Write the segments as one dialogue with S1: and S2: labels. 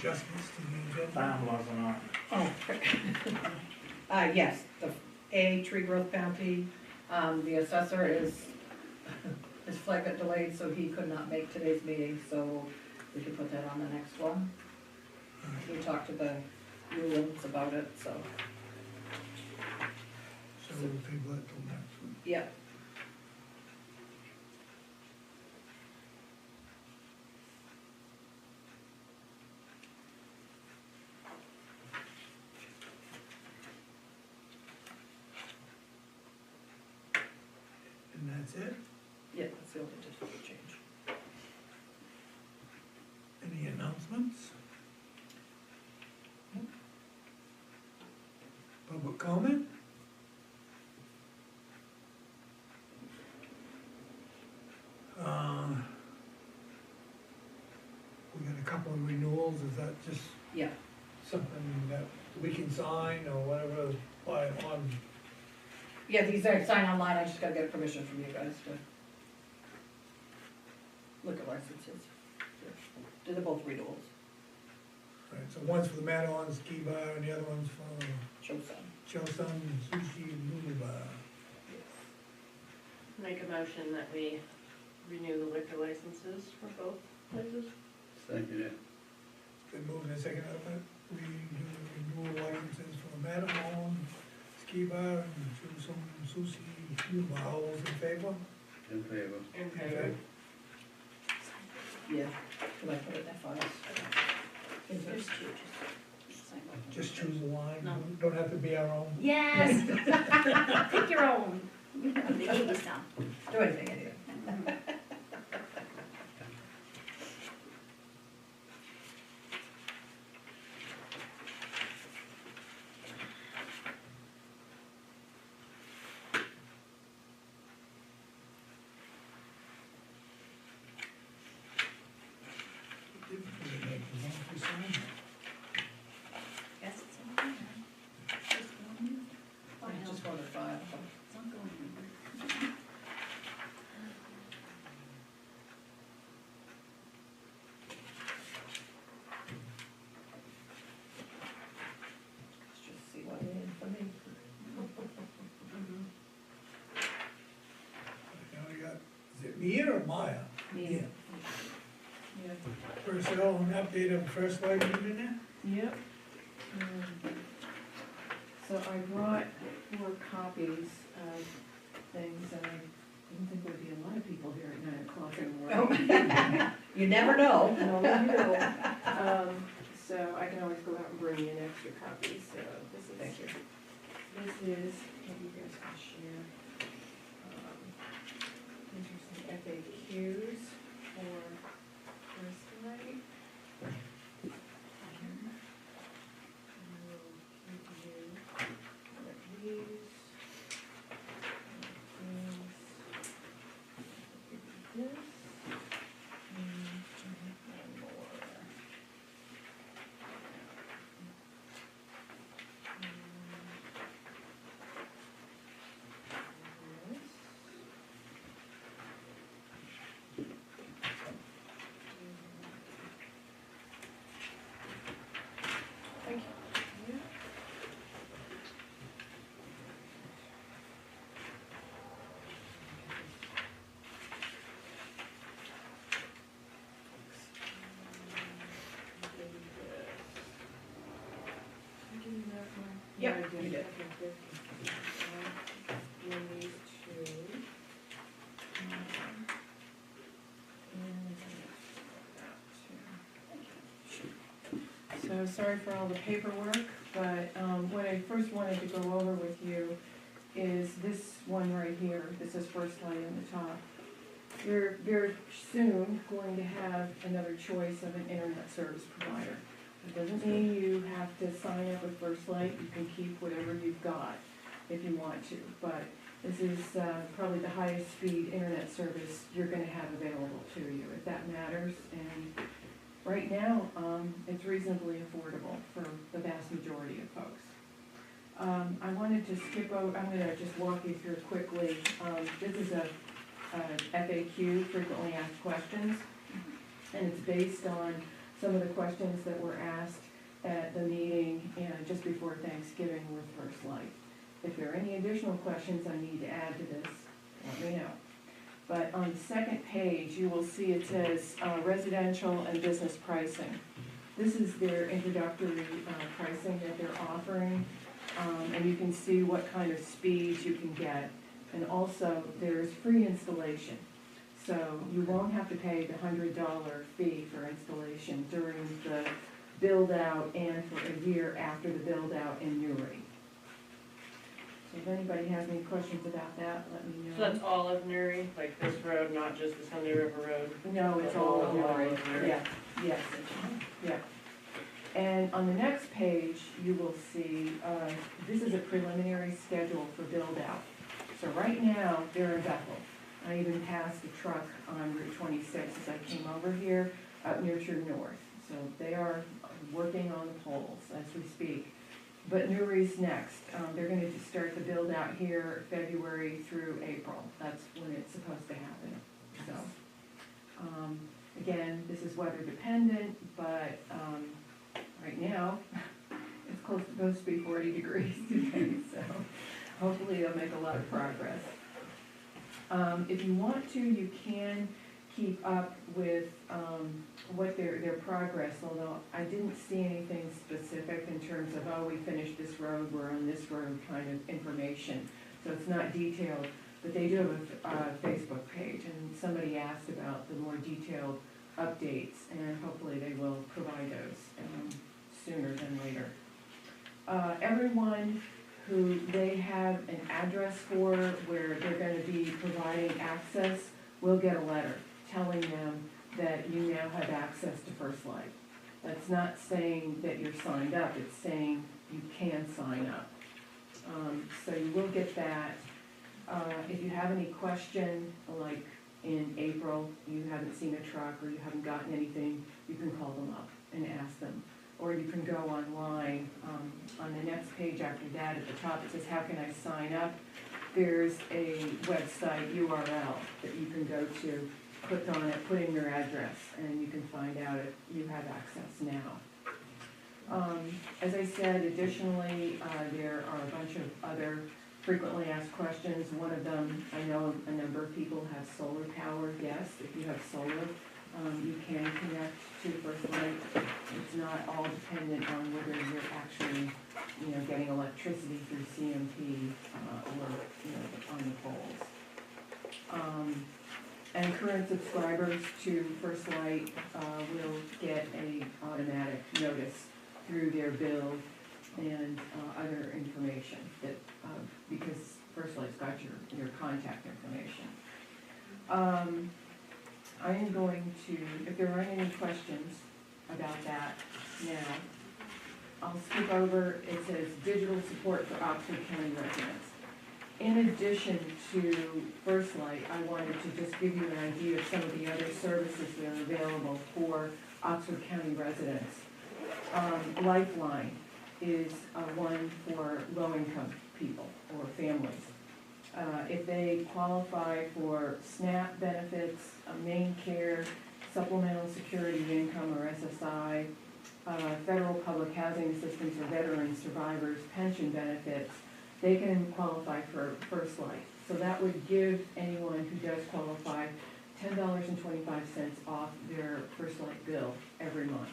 S1: adjustments to the agenda?
S2: That wasn't on.
S3: Oh. Yes, the tree growth bounty, the assessor is, his flight got delayed, so he could not make today's meeting, so we can put that on the next one. We talked to the Newlands about it, so,
S1: So we'll table it till next week.
S3: yeah.
S1: And that's it?
S3: Yeah, that's the only just change.
S1: Any announcements? Public comment? We got a couple of renewals, is that just
S3: Yeah,
S1: something that we can sign or whatever, by on,
S3: yeah, these are signed online, I just gotta get permission from you guys to look at licenses. They're both renewals,
S1: right, so one's for the Madawan Ski Bar and the other one's for
S3: Chosun.
S1: Chosun Sushi Noodle Bar.
S4: Make a motion that we renew the liquor licenses for both places.
S5: Second it.
S1: Been moved and seconded, we do renewal licenses for the Madawan Ski Bar and Chosun Sushi Noodle Bar, all those in favor?
S5: In favor.
S4: In favor.
S3: Yeah, can I put it in that file? Is
S6: There's
S3: it-
S6: two, just sign both.
S1: Just choose a line,
S6: No.
S1: don't have to be our own.
S6: Yes. Pick your own. They gave you some.
S3: Do anything, anyway.
S6: Guess it's in there. Just one. Oh,
S3: I
S6: no,
S3: just wanted to file.
S6: it's not going anywhere.
S3: Let's just see what it is for me.
S1: Now we got, is it Mia or Maya?
S3: Mia. Yeah.
S1: Personnel and update of first light in there?
S7: Yep. So I brought 4 copies of things, and I didn't think there'd be a lot of people here at 9 o'clock in the morning.
S3: You never know.
S7: No, you know. So I can always go out and bring you an extra copy, so this is.
S3: Thank you.
S7: This is, maybe you guys can share. These are some FAQs for First Light.
S3: Thank you. Yep,
S7: Yeah, I did.
S3: you did.
S7: Okay, good. Then these two. So sorry for all the paperwork, but what I first wanted to go over with you is this one right here. This is First Light on the top. You're very soon going to have another choice of an internet service provider. It doesn't mean you have to sign up with First Light. You can keep whatever you've got if you want to, but this is probably the highest speed internet service you're gonna have available to you, if that matters. And right now, it's reasonably affordable for the vast majority of folks. I wanted to skip over, I'm gonna just walk you through quickly. This is a FAQ, frequently asked questions, and it's based on some of the questions that were asked at the meeting and just before Thanksgiving with First Light. If there are any additional questions I need to add to this, let me know. But on the second page, you will see it says residential and business pricing. This is their introductory pricing that they're offering, and you can see what kind of speeds you can get. And also, there's free installation. So you won't have to pay the $100 fee for installation during the build-out and for a year after the build-out in Newry. So if anybody has any questions about that, let me know.
S4: So that's all of Newry, like this road, not just the Sunday River Road?
S7: No, it's all of Newry.
S4: of Newry.
S7: Yeah, yes, yeah. And on the next page, you will see, this is a preliminary schedule for build-out. So right now, they're in Bethel. I even passed a truck on Route 26 as I came over here, up near True North. So they are working on the poles as we speak. But Newry's next. They're going to start the build out here February through April. That's when it's supposed to happen. So, again, this is weather dependent, but right now, it's supposed to be 40 degrees today, so hopefully they'll make a lot of progress. If you want to, you can keep up with what their progress, although I didn't see anything specific in terms of, oh, we finished this road, we're on this road kind of information. So it's not detailed, but they do have a Facebook page, and somebody asked about the more detailed updates, and hopefully they will provide those sooner than later. Everyone who they have an address for where they're going to be providing access will get a letter telling them that you now have access to First Light. That's not saying that you're signed up, it's saying you can sign up. So you will get that. If you have any question, like in April, you haven't seen a truck or you haven't gotten anything, you can call them up and ask them. Or you can go online. On the next page after that, at the top, it says, how can I sign up? There's a website URL that you can go to, click on it, put in your address, and you can find out if you have access now. As I said, additionally, there are a bunch of other frequently asked questions. One of them, I know a number of people have solar power. Yes, if you have solar, you can connect to First Light. It's not all dependent on whether you're actually, getting electricity through CMP or, on the poles. And current subscribers to First Light will get a automatic notice through their bill and other information that because First Light's got your contact information. I am going to, if there aren't any questions about that now, I'll skip over. It says digital support for Oxford County residents. In addition to First Light, I wanted to just give you an idea of some of the other services that are available for Oxford County residents. Lifeline is one for low-income people or families. If they qualify for SNAP benefits, main care, supplemental security income or SSI, federal public housing assistance or veteran survivors pension benefits, they can qualify for First Light. So that would give anyone who does qualify $10.25 off their First Light bill every month.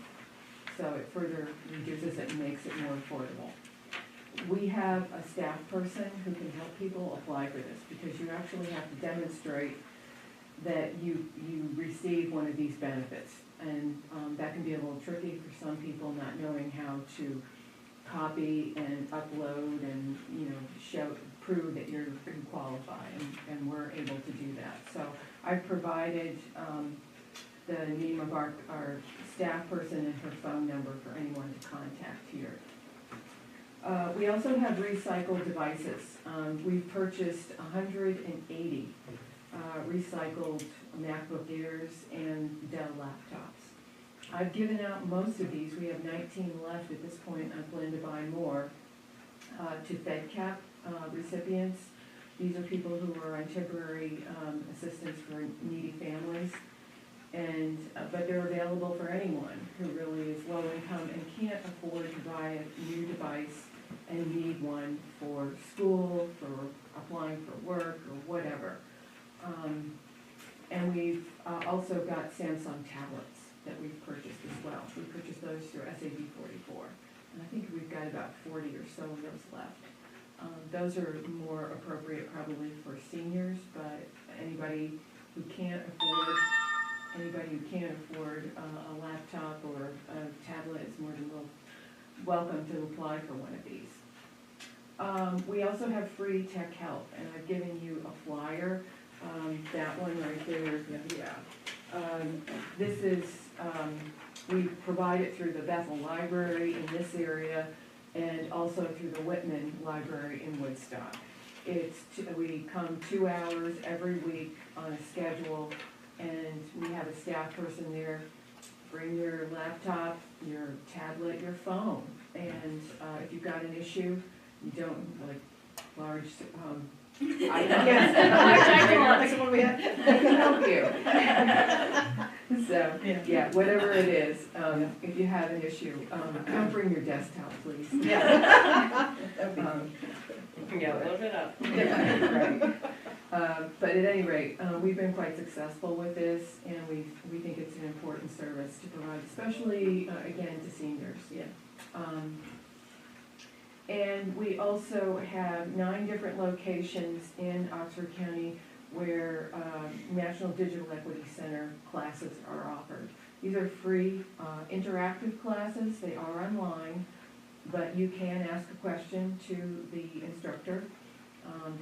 S7: So it further reduces it and makes it more affordable. We have a staff person who can help people apply for this because you actually have to demonstrate that you receive one of these benefits. And that can be a little tricky for some people, not knowing how to copy and upload and prove that you qualify, and we're able to do that. So I've provided the name of our staff person and her phone number for anyone to contact here. We also have recycled devices. We've purchased 180 recycled MacBook Airs and Dell laptops. I've given out most of these. We have 19 left at this point. I plan to buy more to FedCap recipients. These are people who are on temporary assistance for needy families. but they're available for anyone who really is low income and can't afford to buy a new device and need one for school, for applying for work, or whatever. And we've also got Samsung tablets that we've purchased as well. We purchased those through SAB 44, and I think we've got about 40 or so of those left. Those are more appropriate probably for seniors, but anybody who can't afford a laptop or a tablet is more than welcome to apply for one of these. We also have free tech help, and I've given you a flyer. That one right there, yeah. This is, we provide it through the Bethel Library in this area, and also through the Whitman Library in Woodstock. We come 2 hours every week on a schedule, and we have a staff person there. Bring your laptop, your tablet, your phone, and if you've got an issue, you don't, like, large, I can help you. So, yeah, whatever it is, if you have an issue, don't bring your desktop, please.
S3: Yeah.
S4: Yeah, load it up.
S7: Right. But at any rate, we've been quite successful with this, and we think it's an important service to provide, especially, again, to seniors.
S3: Yeah.
S7: And we also have 9 different locations in Oxford County where National Digital Equity Center classes are offered. These are free, interactive classes. They are online, but you can ask a question to the instructor.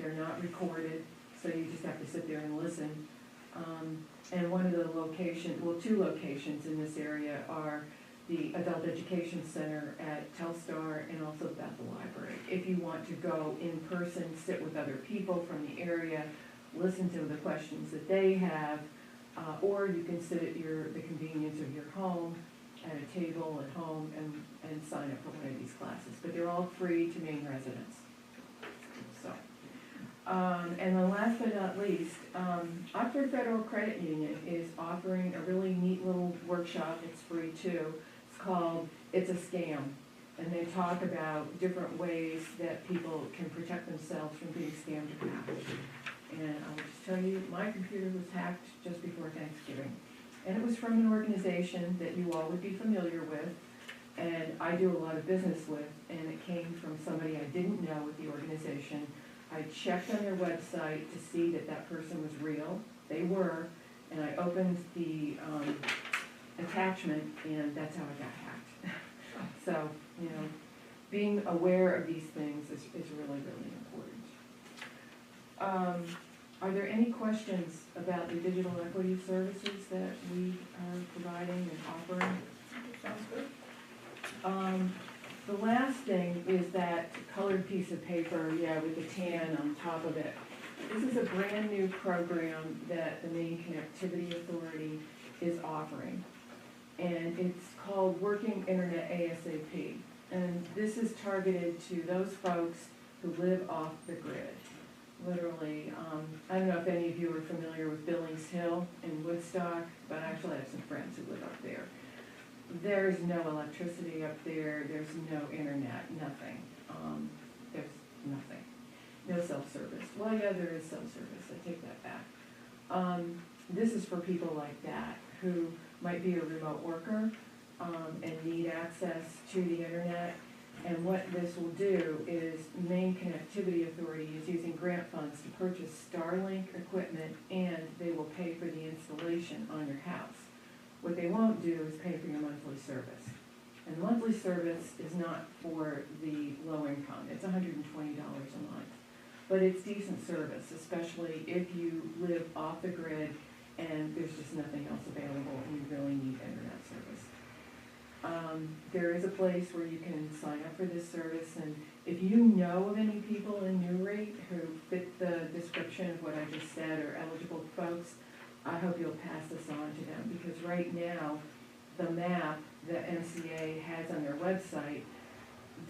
S7: They're not recorded, so you just have to sit there and listen. And one of the locations, well, 2 locations in this area are the Adult Education Center at Telstar and also the Bethel Library. If you want to go in person, sit with other people from the area, listen to the questions that they have, or you can sit at the convenience of your home, at a table at home, and sign up for one of these classes. But they're all free to Maine residents. So, and then last but not least, Oxford Federal Credit Union is offering a really neat little workshop. It's free too. It's called It's a Scam. And they talk about different ways that people can protect themselves from being scammed or hacked. And I'll just tell you, my computer was hacked just before Thanksgiving. And it was from an organization that you all would be familiar with, and I do a lot of business with, and it came from somebody I didn't know with the organization. I checked on their website to see that that person was real. They were, and I opened the attachment, and that's how I got hacked. So, you know, being aware of these things is really, really important. Are there any questions about the digital equity services that we are providing and offering?
S3: Sounds good.
S7: The last thing is that colored piece of paper, with the tan on top of it. This is a brand new program that the Maine Connectivity Authority is offering. And it's called Working Internet ASAP. And this is targeted to those folks who live off the grid. Literally, I don't know if any of you are familiar with Billings Hill in Woodstock, but actually I have some friends who live up there. There's no electricity up there, there's no internet, nothing. There's nothing. No self-service. Well, yeah, there is self-service, I take that back. This is for people like that who might be a remote worker and need access to the internet. And what this will do is Maine Connectivity Authority is using grant funds to purchase Starlink equipment, and they will pay for the installation on your house. What they won't do is pay for your monthly service. And the monthly service is not for the low income. It's $120 a month. But it's decent service, especially if you live off the grid and there's just nothing else available and you really need internet service. There is a place where you can sign up for this service, and if you know of any people in Newry who fit the description of what I just said or eligible folks, I hope you'll pass this on to them, because right now the map that MCA has on their website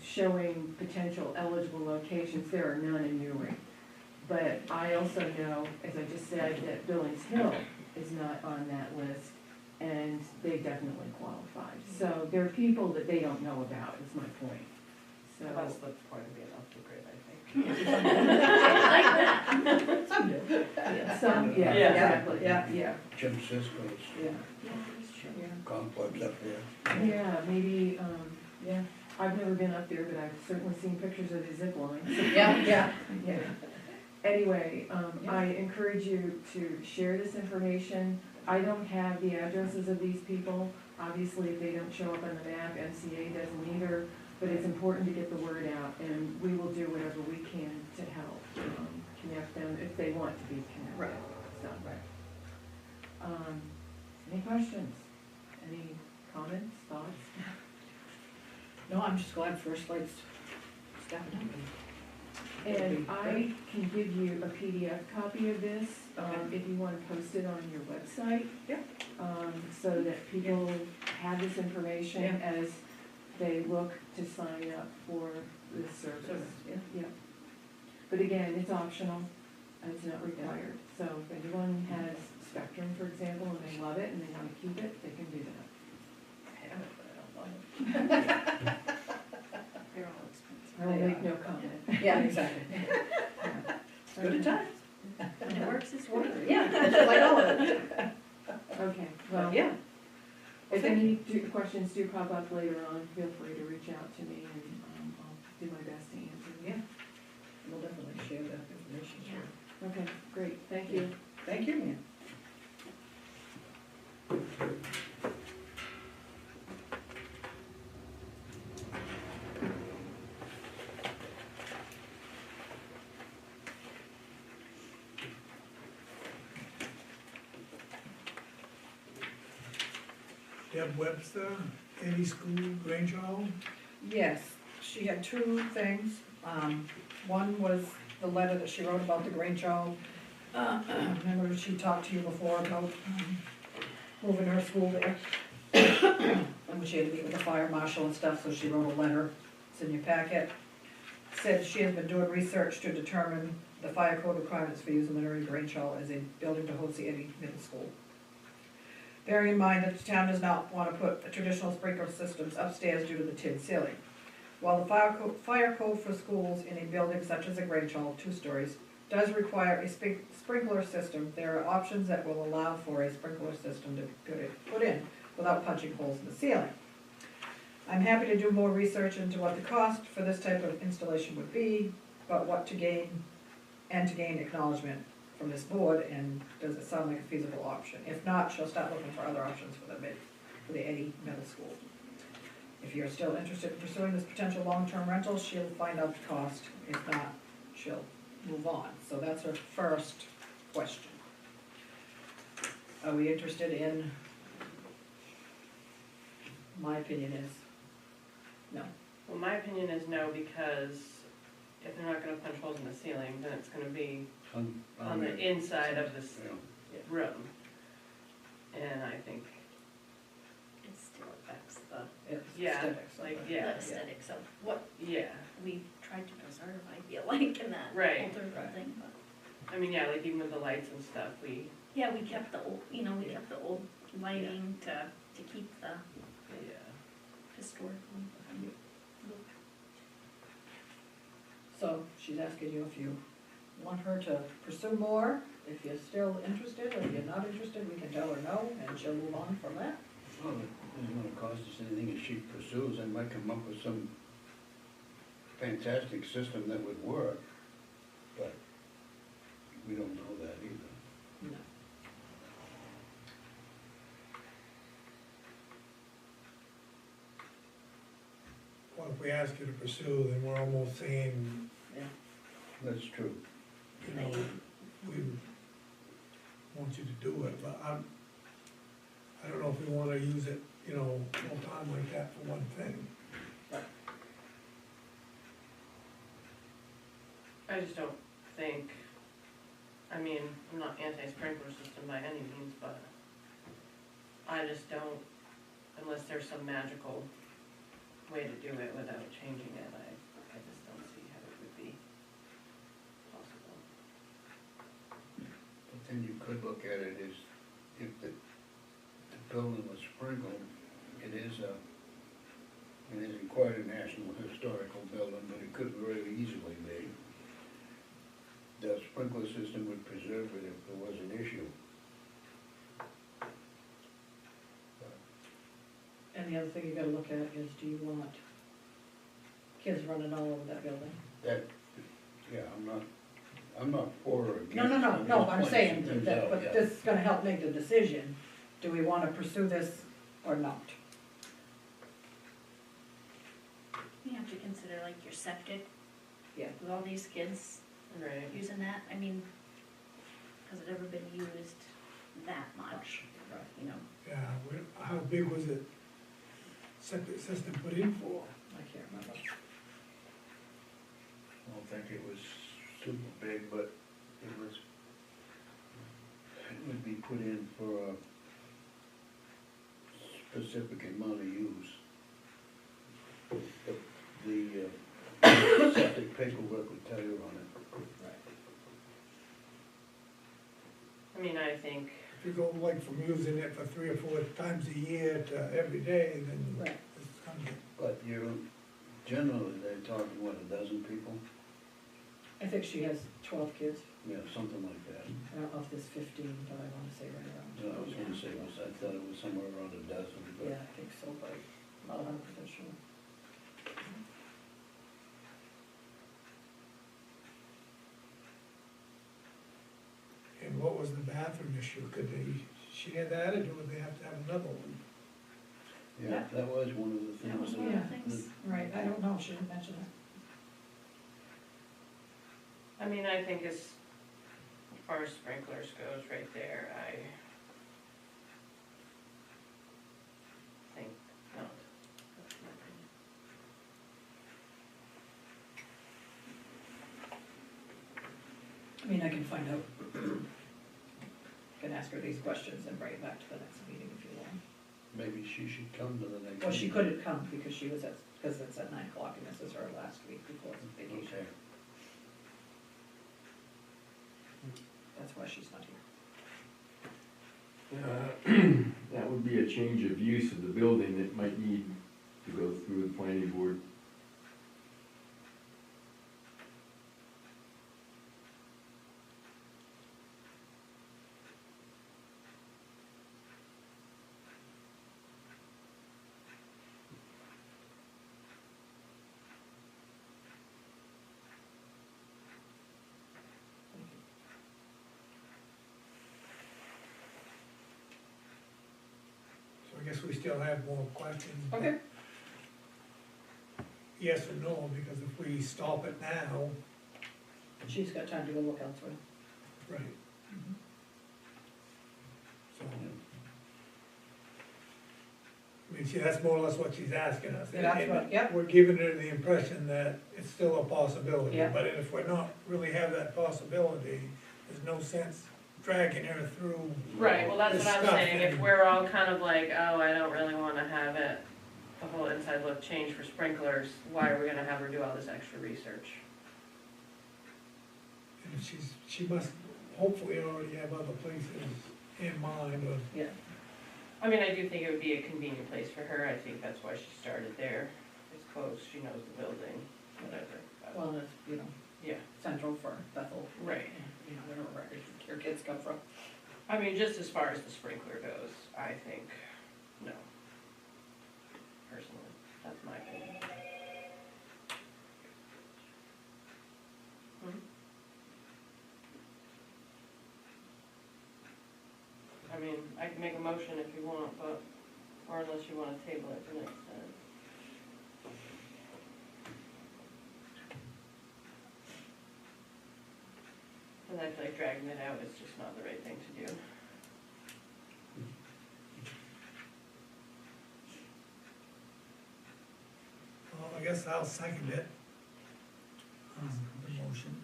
S7: showing potential eligible locations, there are none in Newry. But I also know, as I just said, that Billings Hill is not on that list, and they definitely qualified. So there are people that they don't know about, is my point. So,
S4: That's the point of being off the grid, I think.
S3: Some do.
S7: some, yeah,
S4: Yeah.
S7: exactly,
S3: Yeah.
S7: yeah,
S5: Jim Cisco's
S3: Yeah.
S7: yeah.
S5: complex up there.
S7: Yeah, maybe, yeah, I've never been up there, but I've certainly seen pictures of the zip line.
S3: Yeah, yeah.
S7: Yeah. Anyway, I encourage you to share this information. I don't have the addresses of these people. Obviously, if they don't show up on the map, MCA doesn't either, but it's important to get the word out, and we will do whatever we can to help, connect them if they want to be connected.
S3: Right.
S7: So,
S3: Right.
S7: any questions? Any comments, thoughts?
S3: No, I'm just glad First Light's stepping up and.
S7: And I can give you a PDF copy of this,
S3: Okay.
S7: if you wanna post it on your website.
S3: Yeah.
S7: So that people have this information as they look to sign up for this service.
S3: Yeah.
S7: Yeah. But again, it's optional, and it's not required, so if anyone has Spectrum, for example, and they love it and they wanna keep it, they can do that.
S3: I have it, but I don't love it.
S6: They're all expensive.
S7: I will
S3: They
S7: make
S3: are.
S7: no comment.
S3: Yeah, exactly.
S7: Yeah.
S3: Good at times.
S6: When it works, it's working.
S3: Yeah, that's just like all of it.
S7: Okay, well.
S3: But yeah,
S7: If
S3: Thank
S7: any questions do pop up later on, feel free to reach out to me and I'll do my best to answer.
S3: yeah, we'll definitely share that information.
S6: Yeah.
S7: Okay, great, thank you.
S3: Thank you, ma'am.
S1: Deb Webster, Eddie School, Grange Hall.
S3: Yes, she had two things. One was the letter that she wrote about the Grange Hall. Remember she talked to you before about moving her school there? And she had to meet with the fire marshal and stuff, so she wrote a letter. It's in your packet. Said she has been doing research to determine the fire code requirements for using the Newry Grange Hall as a building to host the Eddie Middle School. Bearing in mind that the town does not want to put traditional sprinkler systems upstairs due to the tin ceiling. While the fire code for schools in a building such as a Grange Hall, 2 stories, does require a sprinkler system, there are options that will allow for a sprinkler system to be put in without punching holes in the ceiling. I'm happy to do more research into what the cost for this type of installation would be, but what to gain, and to gain acknowledgement from this board, and does it sound like a feasible option? If not, she'll start looking for other options for the Eddie Middle School. If you're still interested in pursuing this potential long-term rental, she'll find out the cost. If not, she'll move on. So that's her first question. Are we interested in? My opinion is no.
S4: Well, my opinion is no, because if they're not gonna punch holes in the ceiling, then it's gonna be on the inside of this
S5: Yeah.
S4: room. And I think,
S6: It still affects the
S3: It's
S4: Yeah,
S3: aesthetics of
S4: like,
S3: it.
S4: yeah.
S6: aesthetics of what
S4: yeah,
S6: we tried to preserve, I feel like, in that
S4: Right.
S6: older
S3: Right.
S6: building, but,
S4: I mean, yeah, like even with the lights and stuff, we,
S6: yeah, we kept the old, we
S4: Yeah.
S6: kept the old lighting to keep the
S4: yeah.
S6: historical look.
S3: So she's asking you if you want her to pursue more. If you're still interested, or if you're not interested, we can tell her no, and she'll move on from that.
S5: Well, it isn't gonna cost us anything if she pursues, I might come up with some fantastic system that would work, but we don't know that either.
S3: No.
S1: Well, if we ask you to pursue, then we're almost saying,
S3: Yeah.
S5: That's true.
S1: you know, we want you to do it, but I don't know if we wanna use it, you know, full time like that for one thing.
S4: I just don't think, I mean, I'm not anti-sprinkler system by any means, but I just don't, unless there's some magical way to do it without changing it, I just don't see how it would be possible.
S5: But then you could look at it as if the building was sprinkled, it isn't quite a national historical building, but it could very easily be. The sprinkler system would preserve it if there was an issue.
S3: And the other thing you gotta look at is, do you want kids running all over that building?
S5: That, yeah, I'm not for or against.
S3: No,
S5: just
S3: I'm
S5: pointing
S3: saying
S5: some things
S3: that,
S5: out,
S3: but
S5: yeah.
S3: this is gonna help make the decision. Do we wanna pursue this or not?
S6: You have to consider like your septic.
S3: Yeah.
S6: With all these kids
S4: Right.
S6: using that, I mean, has it ever been used that much, you know?
S1: Yeah, how big was it septic system put in for?
S3: I can't remember.
S5: I don't think it was super big, but it would be put in for a specific amount of use. The septic paperwork would tell you on it.
S4: I mean, I think,
S1: If you go like from using it for 3 or 4 times a year to every day, then
S3: Right.
S1: it's gonna get,
S5: But generally, they're talking, what, a dozen people?
S3: I think she has 12 kids.
S5: Yeah, something like that.
S3: I don't know if there's 15, but I wanna say right around.
S5: No, I was gonna say, I thought it was somewhere around a dozen, but.
S3: Yeah, I think so, but I'm not 100% sure.
S1: and what was the bathroom issue? Could they share that, or would they have to have another one?
S5: Yeah, that was one of the
S6: That was
S5: things.
S6: one of the
S3: Yeah.
S6: things.
S3: Right, I don't know, she didn't mention it.
S4: I mean, I think as far as sprinklers goes right there, I think not. That's my opinion.
S3: I mean, I can find out. Can ask her these questions and bring it back to the next meeting if you want.
S5: Maybe she should come to the next.
S3: Well, she
S5: meeting.
S3: couldn't come because she was because it's at 9 o'clock and this is her last week before vacation.
S5: Okay.
S3: That's why she's not here.
S2: That would be a change of use of the building that might need to go through the planning board.
S1: So I guess we still have more questions. but
S3: Okay.
S1: Yes or no, because if we stop it now,
S3: She's got time to go look elsewhere.
S1: right. So, I mean, see, that's more or less what she's asking us.
S3: Yeah, that's
S1: And
S3: what- yep.
S1: We're giving her the impression that it's still a possibility.
S3: Yeah.
S1: But if we're not really have that possibility, there's no sense dragging her through.
S4: Right, well, that's
S1: this
S4: what I'm
S1: stuff
S4: saying, if
S1: and-
S4: we're all kind of like, oh, I don't really wanna have it, the whole inside look change for sprinklers, why are we gonna have her do all this extra research?
S1: And she must hopefully already have other places in mind, or
S3: Yeah.
S4: I mean, I do think it would be a convenient place for her, I think that's why she started there, it's close, she knows the building, whatever. but-
S3: Well, it's, you know,
S4: Yeah,
S3: central for Bethel.
S4: Right.
S3: You know, wherever your kids come from.
S4: I mean, just as far as the sprinkler goes, I think, no. Personally, that's my opinion. Hmm? I mean, I can make a motion if you want, but, or unless you wanna table it to next time. Cause I feel like dragging it out is just not the right thing to do.
S1: well, I guess I'll second it. The motion.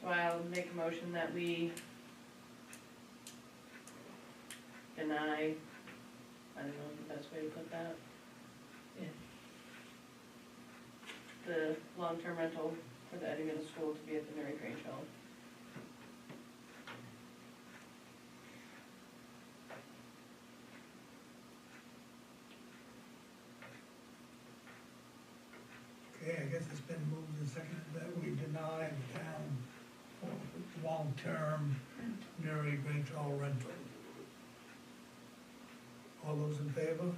S4: So I'll make a motion that we deny, I don't know the best way to put that.
S3: Yeah.
S4: The long-term rental for the Eddie Middle School to be at the Newry Grange Hall.
S1: guess it's been moved and seconded that we deny the town for long-term Newry Grange Hall rental. All those in favor?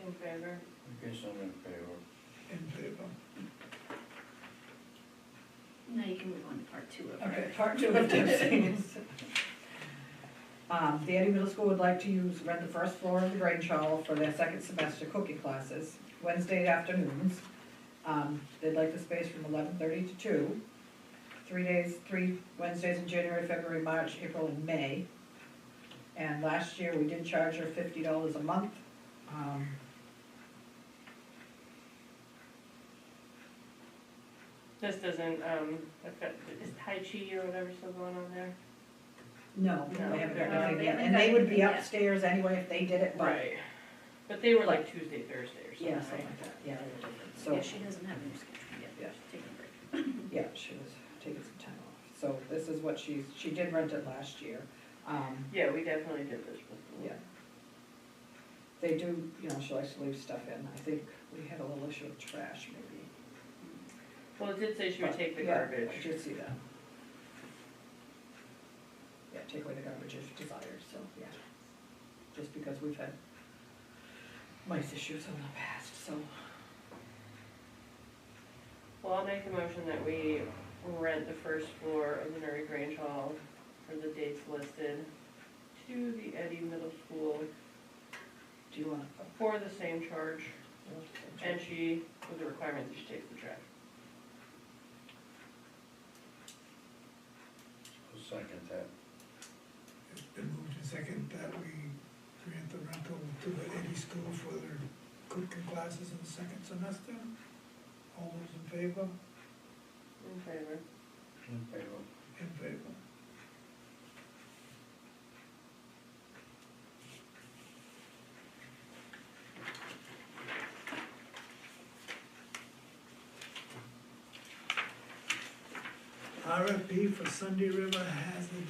S4: In favor?
S5: I guess I'm in favor.
S1: In favor.
S6: Now you can move on to part two of
S3: Okay,
S6: it.
S3: part two of Deb's things. The Eddie Middle School would like to rent the first floor of the Grange Hall for their second semester cooking classes, Wednesday afternoons. They'd like the space from 11:30 to 2. 3 Wednesdays in January, February, March, April, and May. And last year, we did charge her $50 a month.
S4: This doesn't, affect, is Tai Chi or whatever still going on there?
S3: No,
S4: No,
S3: they haven't got
S4: they're not.
S3: anything
S6: They
S3: yet,
S6: haven't
S3: and
S6: got
S3: they would be
S6: anything yet.
S3: upstairs anyway if they did it, but.
S4: Right, but they were like Tuesday, Thursday or something,
S3: Yeah,
S4: right?
S3: something like that, yeah, they were different, so.
S6: Yeah, she doesn't have a new schedule yet.
S3: Yeah.
S6: She's taking a break.
S3: Yeah, she was taking some time off, so this is what she did rent it last year.
S4: Yeah, we definitely did this before.
S3: Yeah. They do, she likes to leave stuff in, I think we had a little issue with trash maybe.
S4: Well, it did say she would
S3: But,
S4: take the
S3: yeah,
S4: garbage.
S3: I did see that. Yeah, take away the garbage if desired, so, yeah. Just because we've had mice issues in the past, so.
S4: Well, I'll make the motion that we rent the first floor of the Newry Grange Hall for the dates listed to the Eddie Middle School
S3: Do you want
S4: for the same charge,
S3: to?
S4: and she, with the requirement that she takes the trash.
S5: I'll second that.
S1: It's been moved and seconded that we grant the rental to the Eddie School for their cooking classes in the second semester. All those in favor?
S4: In favor.
S5: In favor.
S1: In favor. RFP for Sunday River Hazard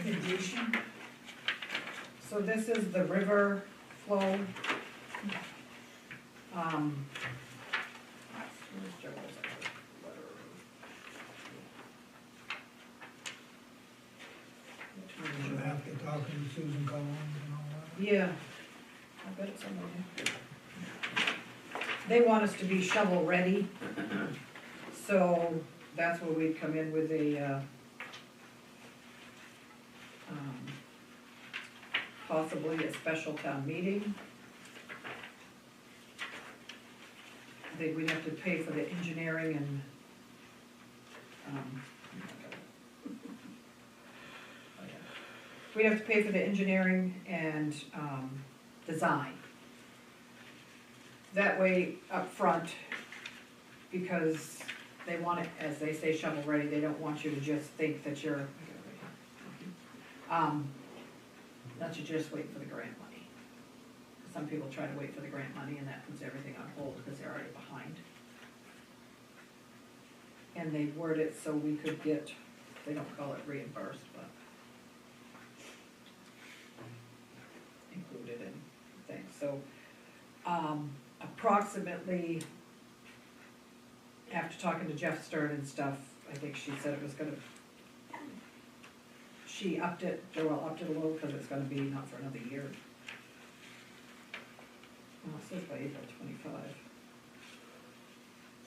S1: mitigation.
S3: So this is the river flow. Where's Joe's letter?
S1: We'll have to talk to Susan Collins and all that.
S3: Yeah, I bet it's somewhere here. They want us to be shovel ready, so that's where we'd come in with a, possibly a special town meeting. We'd have to pay for the engineering and, we'd have to pay for the engineering and, design. That way, up front, because they want it, as they say, shovel ready, they don't want you to just think that you're, that you're just waiting for the grant money. Some people try to wait for the grant money and that puts everything on hold because they're already behind. And they word it so we could get, they don't call it reimbursed, but included in things, so, approximately, after talking to Jeff Stern and stuff, I think she said it was gonna, she upped it, Joelle upped it a little, because it's gonna be not for another year. Well, it says by April 25.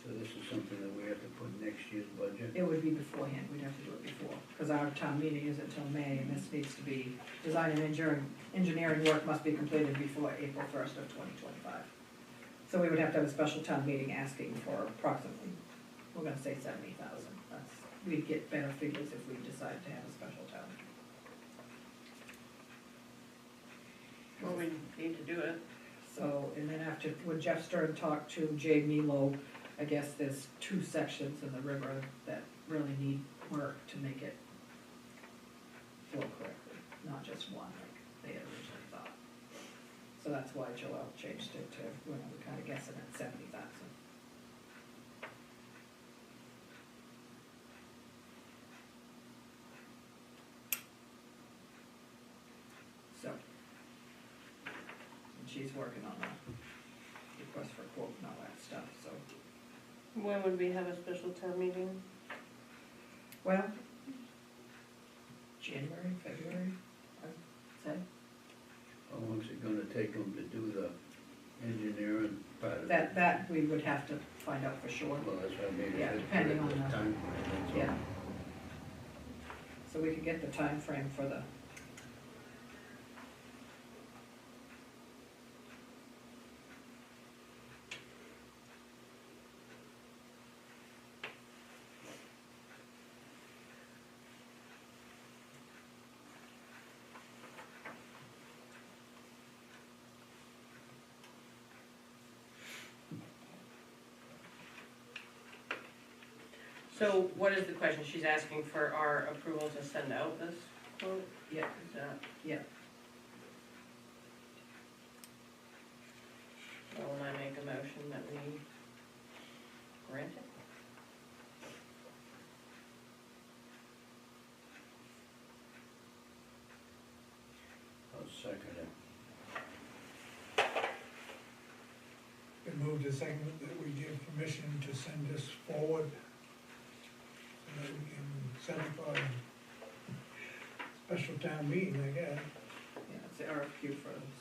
S5: So this is something that we have to put in next year's budget?
S3: It would be beforehand, we'd have to do it before, because our town meeting isn't until May, and this needs to be, design and engineering work must be completed before April 1st of 2025. So we would have to have a special town meeting asking for approximately, we're gonna say 70,000. That's, we'd get better figures if we decide to have a special town.
S4: Well, we need to do it.
S3: So, and then after, when Jeff Stern talked to Jay Milo, I guess there's 2 sections in the river that really need work to make it flow correctly, not just one like they had originally thought. So that's why Joelle changed it to, we're kinda guessing at 70,000. So, and she's working on that. request for quote and all that stuff, so.
S4: When would we have a special town meeting?
S3: Well, January, February, I'd say.
S5: How long's it gonna take them to do the engineering part of it?
S3: That we would have to find out for sure.
S5: Well, that's what I mean.
S3: Yeah,
S5: It's
S3: depending on
S5: the
S3: the-
S5: time frame, that's all.
S3: Yeah. So we could get the time frame for the.
S4: So what is the question? She's asking for our approval to send out this quote?
S3: Yeah.
S4: Is that?
S3: Yeah.
S4: Well, when I make a motion that we grant it?
S5: I'll second it.
S1: Been moved to second that we give permission to send this forward so that we can set up a special town meeting, I guess.
S3: Yeah, it's the RFQ for those.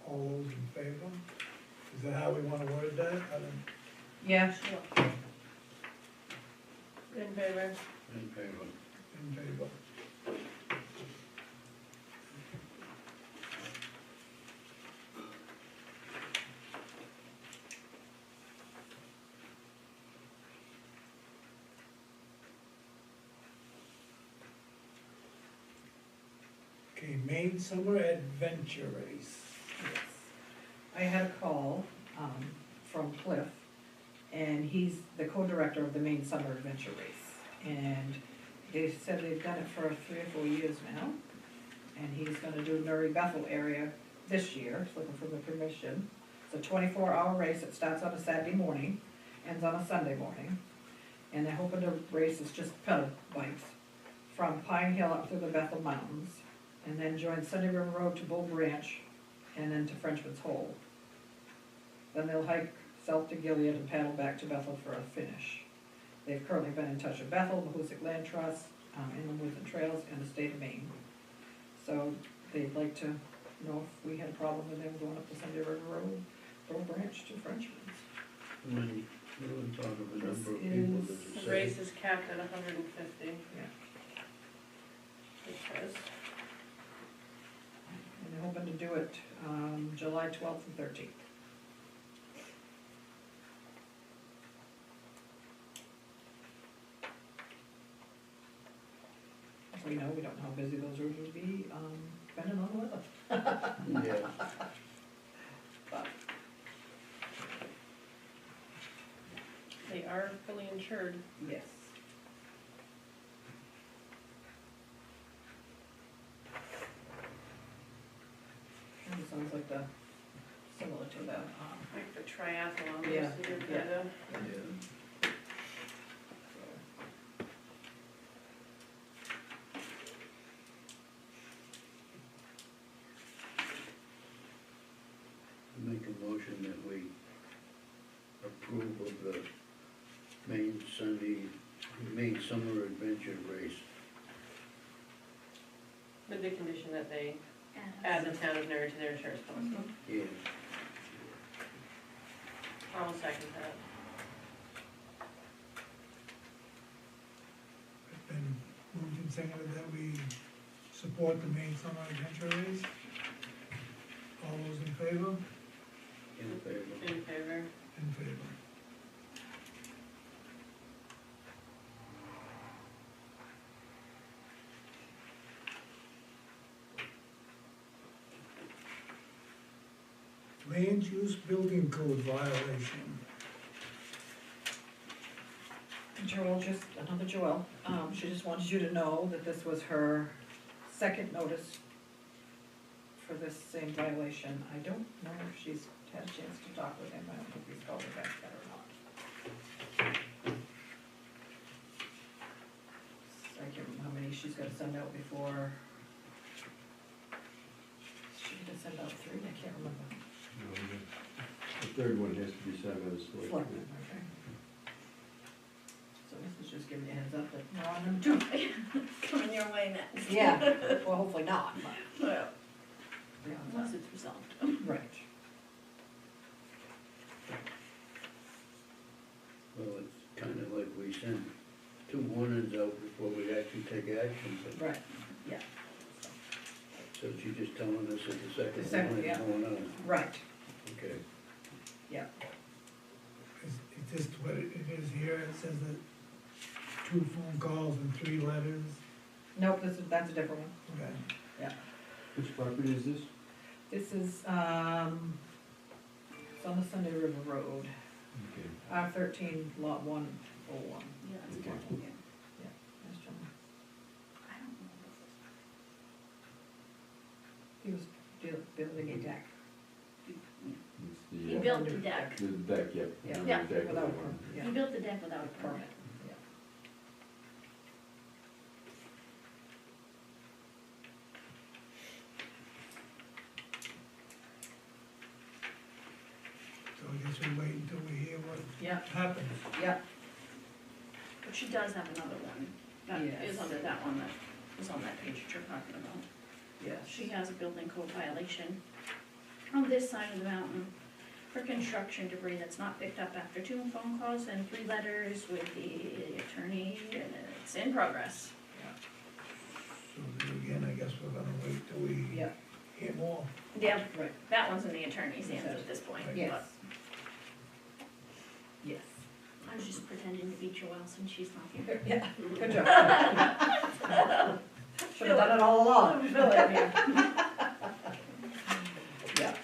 S1: All those in favor? Is that how we wanna word that? I don't,
S3: Yeah,
S4: In favor?
S5: In favor.
S1: in favor. Okay, Maine Summer Adventure Race.
S3: yes. I had a call, from Cliff, and he's the co-director of the Maine Summer Adventure Race. And they said they've done it for 3 or 4 years now, and he's gonna do Newry Bethel area this year, he's looking for the permission. It's a 24-hour race, it starts on a Saturday morning, ends on a Sunday morning. And they're hoping to race, it's just pedal bikes, from Pine Hill up through the Bethel Mountains, and then join Sunday River Road to Bull Branch, and then to Frenchman's Hole. Then they'll hike south to Gilead and paddle back to Bethel for a finish. They've currently been in touch with Bethel, the Hoosick Land Trust, Inland Woods and Trails, and the state of Maine. So they'd like to know if we had a problem with them going up the Sunday River Road, Bull Branch to Frenchman's.
S5: When we talk of a number of
S3: This
S5: people,
S3: is-
S5: does it
S4: The
S5: say?
S4: race is capped at 150.
S3: Yeah.
S4: It says.
S3: And they're hoping to do it, July 12th and 13th. As we know, we don't know how busy those roads will be, depending on the weather.
S5: Yeah,
S3: But,
S4: They are fully insured.
S3: yes. Kind of sounds like the, similar to the,
S4: Like the triathlon.
S3: Yeah,
S4: so they're
S3: yeah.
S4: kinda-
S5: yeah. Make a motion that we approve of the Maine Summer Adventure Race.
S4: With the condition that they
S6: Add
S4: add the town of Newry to their insurance policy.
S5: Yeah,
S4: I'll second that.
S1: It's been moved and seconded that we support the Maine Summer Adventure Race. All those in favor?
S5: in favor.
S4: In favor?
S1: In favor. Land use building code violation.
S3: Joel, just, another Joel, she just wanted you to know that this was her second notice for this same violation. I don't know if she's had a chance to talk with him, I don't think he's called her back yet or not. So I can't remember how many she's gotta send out before. She could send out 3, I can't remember.
S2: The third one has to be signed by the select.
S3: Selectman, okay. So this is just giving you a heads up that we're on number 2.
S6: Coming your way next.
S3: Yeah, well, hopefully not, but.
S6: Well,
S3: beyond
S6: once
S3: that.
S6: it's resolved.
S3: Right.
S5: Well, it's kind of like we send 2 warnings out before we actually take action, but,
S3: Right, yeah,
S5: so she's just telling us that the
S3: The
S5: second
S3: second,
S5: one
S3: yeah.
S5: is going on,
S3: right,
S5: okay.
S3: yeah.
S1: Is this what it is here? It says that 2 phone calls and 3 letters.
S3: Nope, that's a different one.
S1: Okay.
S2: Which property is this?
S3: This is, it's on the Sunday River Road,
S2: Okay.
S3: R13, lot 101.
S6: Yeah, that's
S2: Okay.
S6: good, yeah.
S3: That's John.
S6: I don't know
S3: He was building a deck.
S2: It's
S6: He
S2: the,
S6: built the deck.
S2: the deck, yep.
S3: Yeah.
S2: The
S6: Yeah.
S2: deck
S3: Without a
S2: one.
S3: permit,
S6: He
S3: yeah.
S6: built the deck without a permit.
S3: Permit, yeah.
S1: So I guess we wait until we hear what
S3: Yeah,
S1: happens.
S3: yeah,
S6: But she does have another one, that
S3: Yes.
S6: is under that one that was on that page that you're talking about.
S3: yes.
S6: She has a building code violation on this side of the mountain for construction debris that's not picked up after 2 phone calls and 3 letters with the attorney, and it's in progress.
S1: So then again, I guess we're gonna wait till we
S3: Yeah,
S1: hear more.
S6: Yeah,
S3: right,
S6: that one's in the attorney's hands at this point,
S3: yes.
S6: but
S3: Yes.
S6: I was just pretending to be Joelle since she's not here.
S3: Yeah, good job. Should've done it all along. Yeah.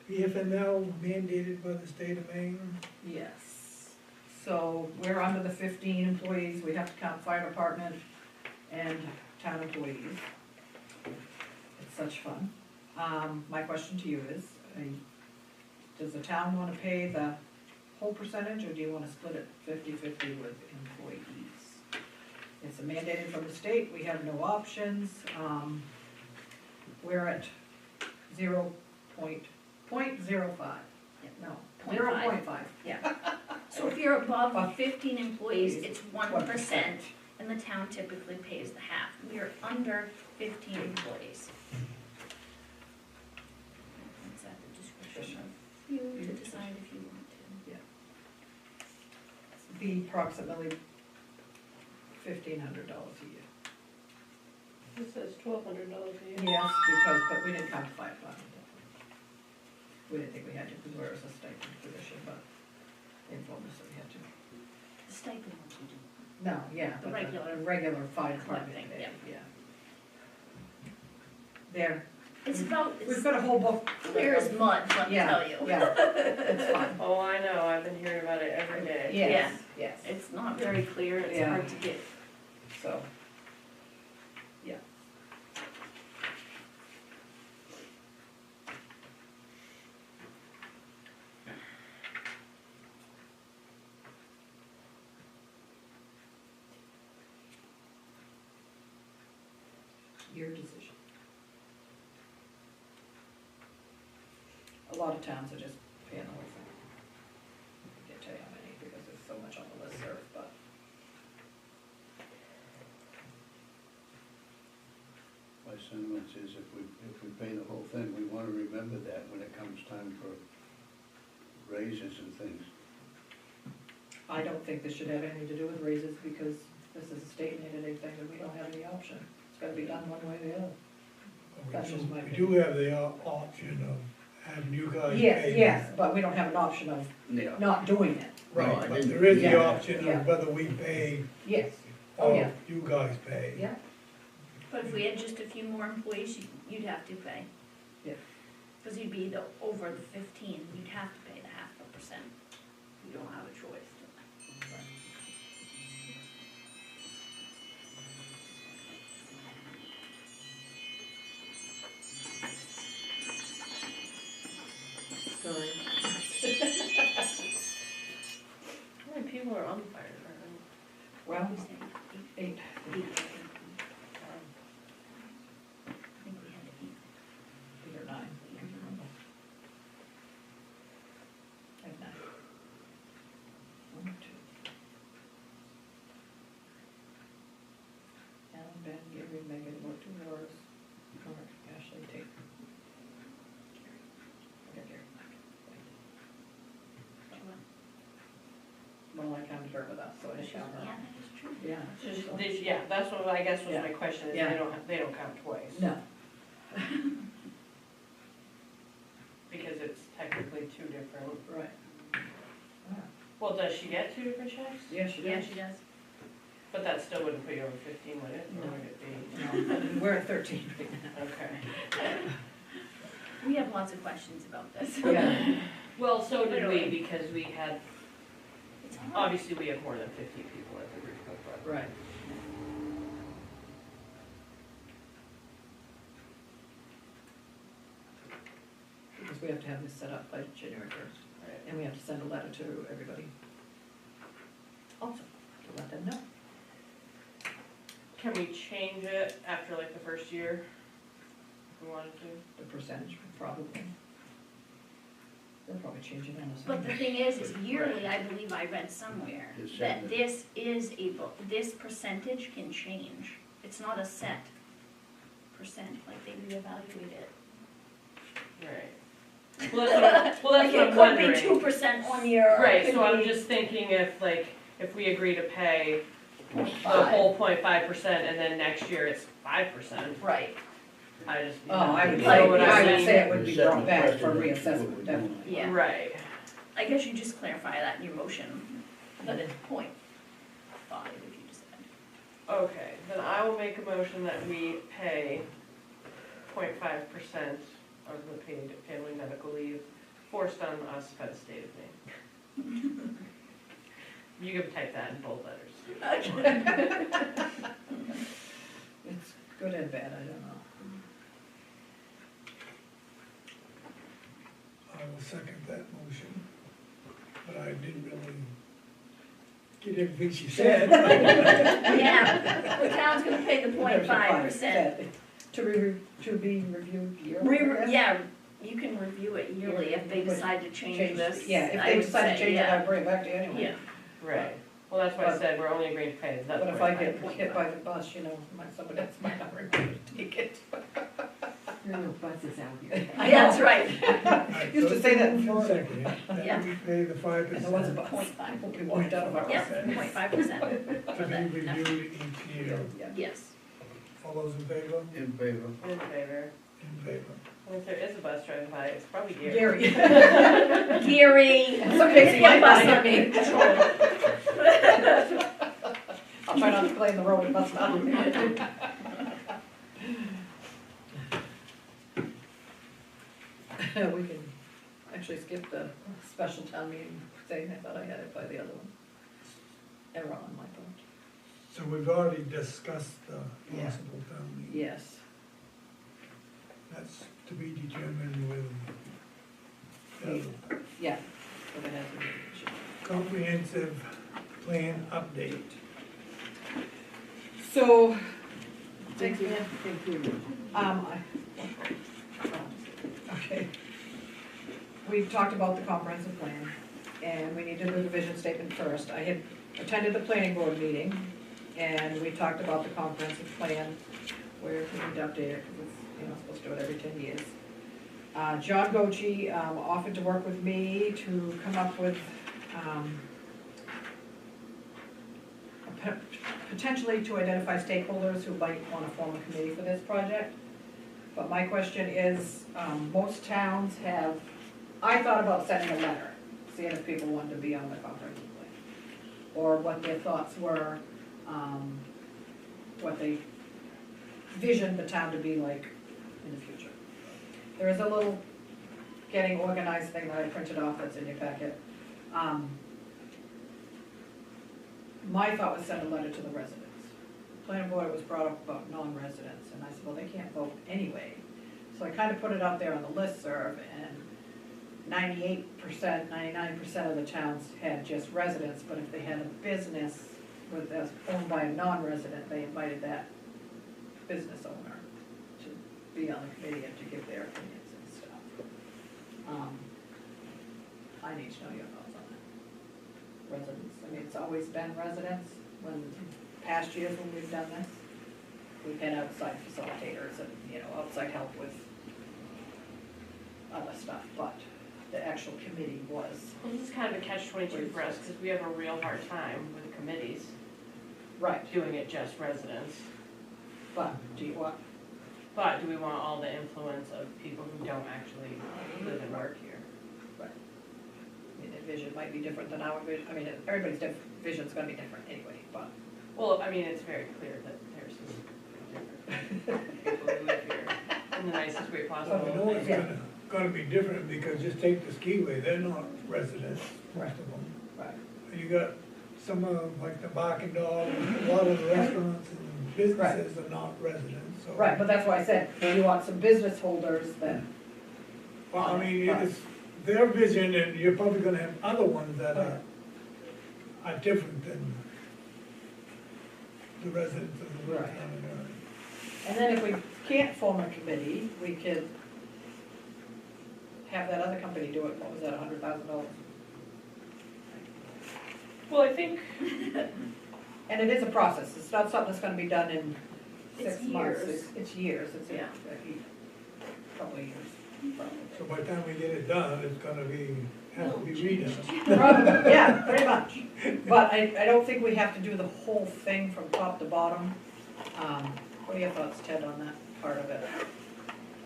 S1: PFML mandated by the state of Maine.
S3: Yes, so we're under the 15 employees, we have to count fire department and town employees. It's such fun. My question to you is, does the town wanna pay the whole percentage, or do you wanna split it 50-50 with employees? It's mandated from the state, we have no options, we're at 0.05, no, 0.5.
S6: Yeah. So if you're above 15 employees, it's 1%, and the town typically pays the half. We are under 15 employees. It's at the discretion of you to decide if you want to.
S3: Be approximately $1,500 a year.
S7: This says $1,200 a year.
S3: Yes, but we didn't count the fire department. We didn't think we had to, because we're a stipend position, but they informed us that we had to.
S6: The stipend ones you do.
S3: No, yeah.
S6: The
S3: but regular fire department
S6: collecting,
S3: pay,
S6: yeah.
S3: There,
S6: It's about,
S3: we've
S6: it's
S3: got a whole book.
S6: clear as mud, let me
S3: Yeah,
S6: tell you.
S3: yeah, it's fine.
S4: Oh, I know, I've been hearing about it every day.
S3: Yes, yes,
S6: It's not very clear, it's
S3: Yeah.
S6: hard to get.
S3: so, yeah. Your decision. A lot of towns are just paying the whole thing. I can't tell you how many, because there's so much on the listserv, but.
S5: My sentiments is if we pay the whole thing, we wanna remember that when it comes time for raises and things.
S3: I don't think this should have anything to do with raises, because this is a state mandated thing, and we don't have any option. It's gotta be done one way or the other. That's just my
S1: We do have the option of having you guys
S3: Yes,
S1: pay.
S3: yes, but we don't have an option of
S5: Yeah.
S3: not doing it.
S5: No, I
S1: Right, but
S5: didn't-
S1: there is the
S3: Yeah,
S1: option
S3: yeah.
S1: of whether we pay
S3: Yes, oh,
S1: or
S3: yeah,
S1: you guys pay.
S3: yeah.
S6: But if we had just a few more employees, you'd have to pay.
S3: Yeah.
S6: Cause you'd be over the 15, you'd have to pay the 0.5%. You don't have a choice.
S3: Sorry.
S4: How many people are on the fire department?
S3: Well,
S6: We say
S3: 8.
S6: 8. I think we had 8.
S3: 8 or 9. I can't remember. I have 9. 1, 2. Alan, Ben, Gary, Megan, what 2 hours? Mark, Ashley, Tate. Okay, Gary. Well, I counted her with us, so I didn't count
S6: Yeah,
S3: her.
S6: that is true.
S3: Yeah.
S4: Yeah, that's what I guess was
S3: Yeah.
S4: my question, is
S3: Yeah.
S4: they don't count twice.
S3: No.
S4: Because it's technically 2 different.
S3: Right. Ah,
S4: Well, does she get 2 different checks?
S3: yeah, she
S6: Yeah,
S3: does.
S6: she does.
S4: But that still wouldn't put you over 15, would it? Or
S3: No.
S4: would it be?
S3: No, we're at 13 right now.
S4: Okay.
S6: We have lots of questions about this.
S3: Yeah.
S4: Well, so did we,
S6: Literally.
S4: because we had,
S6: It's hard.
S4: obviously, we have more than 50 people at the roof club, but.
S3: Right. Because we have to have this set up by January 1st,
S4: Right.
S3: and we have to send a letter to everybody also to let them know.
S4: Can we change it after like the first year? If we wanted to?
S3: The percentage, probably. They'll probably change it on us.
S6: But the thing is yearly, I believe I read somewhere,
S5: It's
S6: that
S5: set.
S6: this is able, this percentage can change. It's not a set percent, like they reevaluate it.
S4: Right. Well, that's what I'm
S6: Like it
S4: wondering.
S6: could be 2% 1 year. or it
S4: Right,
S6: could
S4: so I'm
S6: be
S4: just thinking if we agree to pay the
S3: 0.5.
S4: whole 0.5% and then next year it's 5%,
S6: Right,
S4: I just.
S3: Oh, I would
S4: you
S3: say,
S4: know what
S3: I would
S4: mean?
S3: say it would be
S5: You're
S3: brought
S5: setting
S3: back for
S5: precedent for what
S3: reassessment,
S5: we're
S3: definitely.
S6: yeah.
S4: Right.
S6: I guess you just clarify that in your motion, that it's 0.5 if you decide.
S4: Okay, then I will make a motion that we pay 0.5% of the paid family medical leave forced on us by the state of Maine. You can type that in bold letters.
S3: It's good and bad, I don't know.
S1: I will second that motion, but I didn't really get everything she said.
S6: Yeah, the town's gonna pay the 0.5%.
S3: To be reviewed yearly. I guess?
S6: Yeah, you can review it yearly if they decide to change this.
S3: Yeah, if
S6: I
S3: they
S6: would
S3: decide to
S6: say,
S3: change it,
S6: yeah.
S3: I'll bring it back to you anyway.
S6: Yeah,
S4: Right, well, that's why I said we're only agreeing to pay the
S3: But if I get
S4: 0.5.
S3: hit by the bus, you know, somebody else might not remember to take it.
S7: There are no buses out here.
S6: yeah, that's right.
S1: Alright,
S3: Used
S1: so
S3: to say that
S1: moved and
S3: before.
S1: seconded,
S6: Yeah.
S1: that we pay the 5%.
S3: And there was a bus.
S6: 0.5.
S3: Hope we walked out of our.
S6: Yep, 0.5%.
S1: To be reviewed each year.
S3: Yeah.
S6: Yes.
S1: All those in favor?
S5: In favor.
S4: In favor.
S1: In favor.
S4: And if there is a bus driving by, it's probably Gary.
S3: Gary.
S6: Gary.
S3: Somebody see my bus
S6: Yeah.
S3: on me. I'll try not to play in the road, bus not. We can actually skip the special town meeting thing, I thought I had it by the other one. Error on my part.
S1: So we've already discussed the
S3: Yeah.
S1: possible town meeting.
S3: Yes.
S1: That's to be determined with
S3: Yeah. But it hasn't been issued.
S1: comprehensive plan update.
S3: So,
S7: Thank you. Thank you.
S3: Okay. We've talked about the comprehensive plan, and we need to do the vision statement first. I had attended the planning board meeting, and we talked about the comprehensive plan, where we need to update it, because it's, you know, supposed to do it every 10 years. John Gochi offered to work with me to come up with potentially to identify stakeholders who might want to form a committee for this project. But my question is, most towns have, I thought about sending a letter, seeing if people wanted to be on the comprehensive plan, or what their thoughts were, what they vision the town to be like in the future. There is a little getting organized thing that I printed off that's in your packet. My thought was send a letter to the residents. Planning board was brought up about non-residents, and I said, well, they can't vote anyway. So I kind of put it out there on the listserv, and 98%, 99% of the towns had just residents, but if they had a business that's owned by a non-resident, they invited that business owner to be on the committee and to give their opinions and stuff. I need to know your thoughts on that. Residents, I mean, it's always been residents, when, past years when we've done this, we've had outside facilitators and, you know, outside help with other stuff, but the actual committee was,
S4: Well, this is kind of a catch-22 for us, because we have a real hard time with committees
S3: right,
S4: doing it just residents.
S3: but do you want,
S4: But do we want all the influence of people who don't actually live and work here?
S3: I mean, their vision might be different than our vision, I mean, everybody's vision's gonna be different anyway, but.
S4: Well, I mean, it's very clear that there's some different people who live here in the nicest way
S1: Well, we know
S4: possible.
S1: it's gonna be different, because just take the skiway, they're not residents, most of them.
S3: Right.
S1: And you got some of, like the Barking Dog, a lot of the restaurants and businesses are not residents, so.
S3: Right, but that's why I said, you want some business holders that,
S1: Well, I mean, it's their vision, and you're probably gonna have other ones that are different than the residents of the little
S3: Right.
S1: town of Newry.
S3: and then if we can't form a committee, we could have that other company do it, what was that, $100,000?
S4: Well, I think,
S3: And it is a process, it's not something that's gonna be done in
S6: It's
S3: 6 months,
S6: years.
S3: it's years, it's a
S6: Yeah.
S3: couple of years, probably.
S1: So by the time we get it done, it's gonna be, have to be redone.
S3: Probably, yeah, pretty much. But I don't think we have to do the whole thing from top to bottom. What are your thoughts, Ted, on that part of it,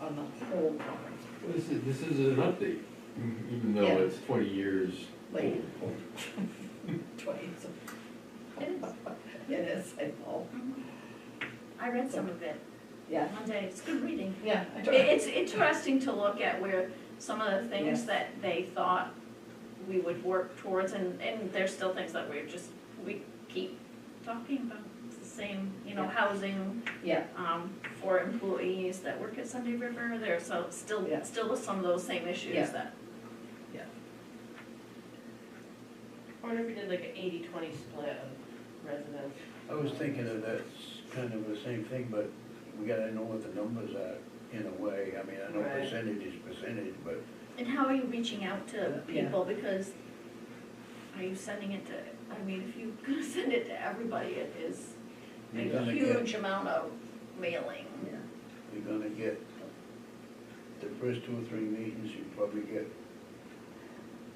S3: on the whole conference?
S2: Well, this is an update, even though
S3: Yeah.
S2: it's 20 years
S3: Late.
S2: old.
S3: 20, so.
S6: It is.
S3: It is, I know.
S6: I read some of it
S3: Yeah,
S6: one day, it's good reading.
S3: yeah.
S6: It's interesting to look at where some of the things
S3: Yes.
S6: that they thought we would work towards, and there's still things that we keep talking about. It's the same, you know,
S3: Yeah.
S6: housing,
S3: Yeah,
S6: for employees that work at Sunday River, there's still
S3: Yeah.
S6: some of those same issues
S3: Yeah.
S6: that.
S4: I wonder if we did like an 80-20 split of residents.
S5: I was thinking of that kind of the same thing, but we gotta know what the numbers are in a way. I mean, I know
S4: Right.
S5: percentage is percentage, but
S6: And how are you reaching out to
S3: Yeah.
S6: people, because are you sending it to, I mean, if you're gonna send it to everybody, it is a
S5: you're gonna
S6: huge
S5: get,
S6: amount of mailing.
S3: yeah.
S5: you're gonna get, the first 2 or 3 meetings, you probably get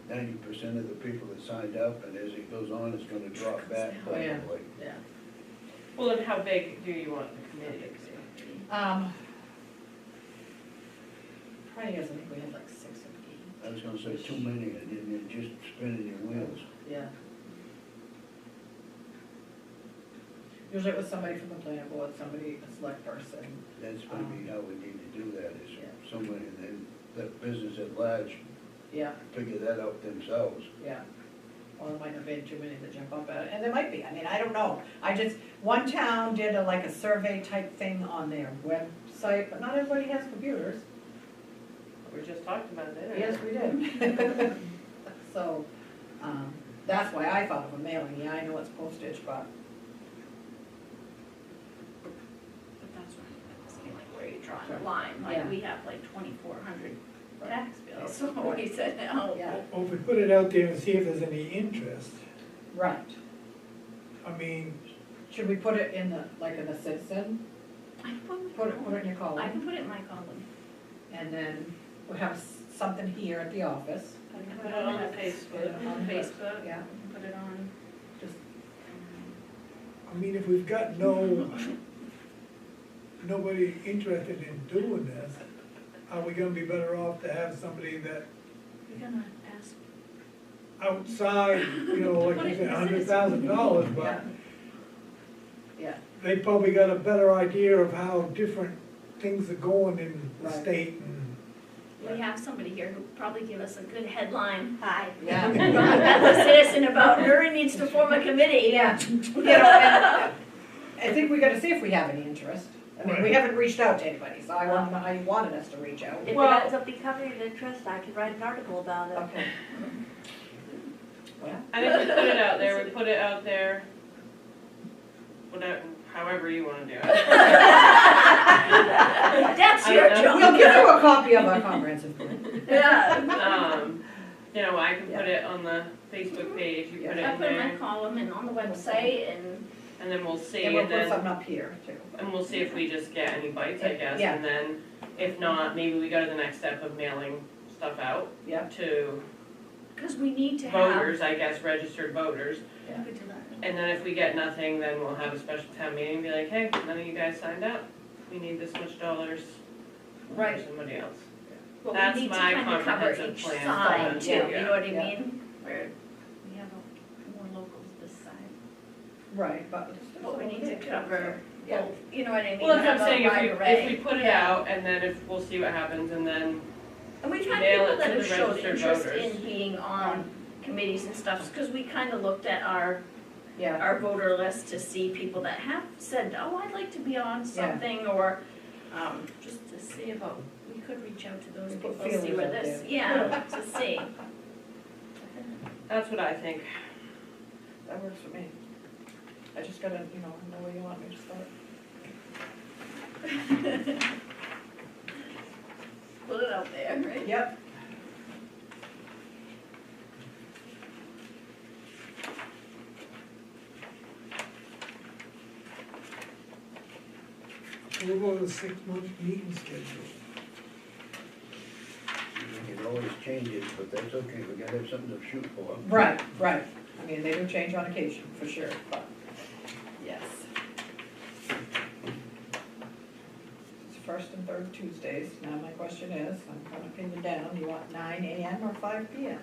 S5: 90% of the people that signed up, and as it goes on, it's gonna drop back
S3: Oh, yeah.
S5: probably.
S3: Yeah.
S4: Well, and how big do you want the committee to be?
S3: Prior years, I think we had like 6 or 8.
S5: I was gonna say too many, and then you're just spinning your wheels.
S3: Yeah. Usually it was somebody from the planning board, somebody, a select person.
S5: That's maybe how we need to do that, is
S3: Yeah.
S5: somebody, and then the business at large,
S3: Yeah,
S5: figure that out themselves.
S3: yeah. Well, there might have been too many to jump up at, and there might be, I mean, I don't know. One town did like a survey type thing on their website, but not everybody has computers.
S4: We just talked about it.
S3: Yes, we did. So, that's why I thought of a mailing, yeah, I know it's postage, but,
S6: But that's what I was saying, like, where you draw the
S3: Sure.
S6: line,
S3: Yeah.
S6: like, we have like 2,400
S3: Right.
S6: tax bills, so we said, oh.
S3: yeah,
S1: Or if we put it out there and see if there's any interest,
S3: right.
S1: I mean,
S3: Should we put it in the, like in the citizen,
S6: I can put
S3: put it in your
S6: I
S3: column,
S6: can put it in my column.
S3: and then we'll have something here at the office,
S6: I can
S4: Put it on the Facebook.
S6: On Facebook,
S3: yeah,
S6: I can put it on.
S3: just,
S1: I mean, if we've got nobody interested in doing this, are we gonna be better off to have somebody that
S6: You're gonna ask.
S1: outside, you know, like you said, $100,000,
S3: yeah.
S1: but
S3: Yeah,
S1: they probably got a better idea of how different things are going in the
S3: Right.
S1: state and.
S6: We have somebody here who probably give us a good headline. Hi.
S3: Yeah.
S6: As a citizen about Newry needs to form a committee.
S3: Yeah, you know, and I think we gotta see if we have any interest. I mean, we
S1: Right.
S3: haven't reached out to anybody, so I want to know how you wanted us to reach out.
S8: If
S4: Well-
S8: it ends up becoming an interest, I could write an article about it.
S3: Okay. Well,
S4: I think we put it out there, we put it out there, whatever, however you wanna do it.
S6: That's
S4: I
S6: your
S4: don't know.
S3: we'll
S6: job.
S3: give you a copy of our comprehensive plan.
S6: Yeah.
S4: You know, I can put it on the Facebook page, you put it
S6: I
S4: in
S6: put in my
S4: there,
S6: column and on the website
S4: and then we'll see,
S3: And we'll
S4: and
S3: put
S4: then,
S3: something up here too.
S4: and we'll see if we just get any bites, I guess,
S3: Yeah.
S4: and then, if not, maybe we go to the next step of mailing stuff out
S3: Yep.
S4: to
S6: because we need to have.
S4: voters, I guess, registered voters.
S6: We could do that.
S4: And then if we get nothing, then we'll have a special town meeting and be like, hey, none of you guys signed up. We need this much dollars
S6: Right.
S4: for somebody else.
S6: But
S4: That's
S6: we need to
S4: my
S6: kind of cover
S4: comprehensive
S6: each
S4: plan.
S6: side too,
S4: Yeah.
S6: you know what I
S3: Yeah.
S6: mean? Where we have more locals this side.
S3: Right, but.
S6: But we need to cover
S3: Yeah.
S6: both, you know what I mean?
S4: Well, that's what I'm
S6: Have a
S4: saying,
S6: wide array.
S4: if we put it
S6: Yeah.
S4: out and then if, we'll see what happens and then,
S6: And we've had
S4: mail
S6: people
S4: it
S6: that
S4: to
S6: have
S4: the
S6: showed
S4: registered
S6: interest
S4: voters.
S6: in being on committees and stuff, because we kind of looked at our
S3: Yeah,
S6: voter list to see people that have said, oh, I'd like to be on something, or, just to see about, we could reach out to those
S3: We put
S6: people, see
S3: feelers
S6: where
S3: out
S6: this,
S3: there.
S6: yeah, to see.
S4: that's what I think.
S3: that works for me. I just gotta, know where you want me to start.
S6: Put it out there, right?
S3: Yep.
S1: Approval of the 6-month meeting schedule.
S5: We can always change it, but that's okay, we gotta have something to shoot for.
S3: Right, right. I mean, they do change on occasion, for sure, but, yes. It's first and third Tuesdays. Now my question is, I'm gonna pin you down, you want 9 AM or 5 PM?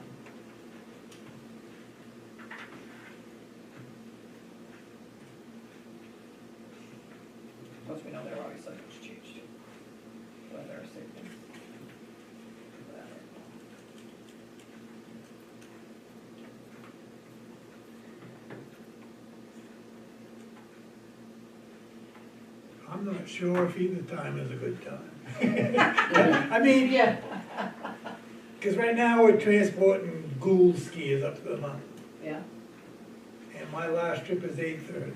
S3: Plus, we know they're always subject to change. Weather, safety. Whatever.
S1: I'm not sure if either time is a good time. I mean,
S3: Yeah.
S1: because right now we're transporting Gould skiers up to the mountain,
S3: Yeah,
S1: and my last trip is 8:30.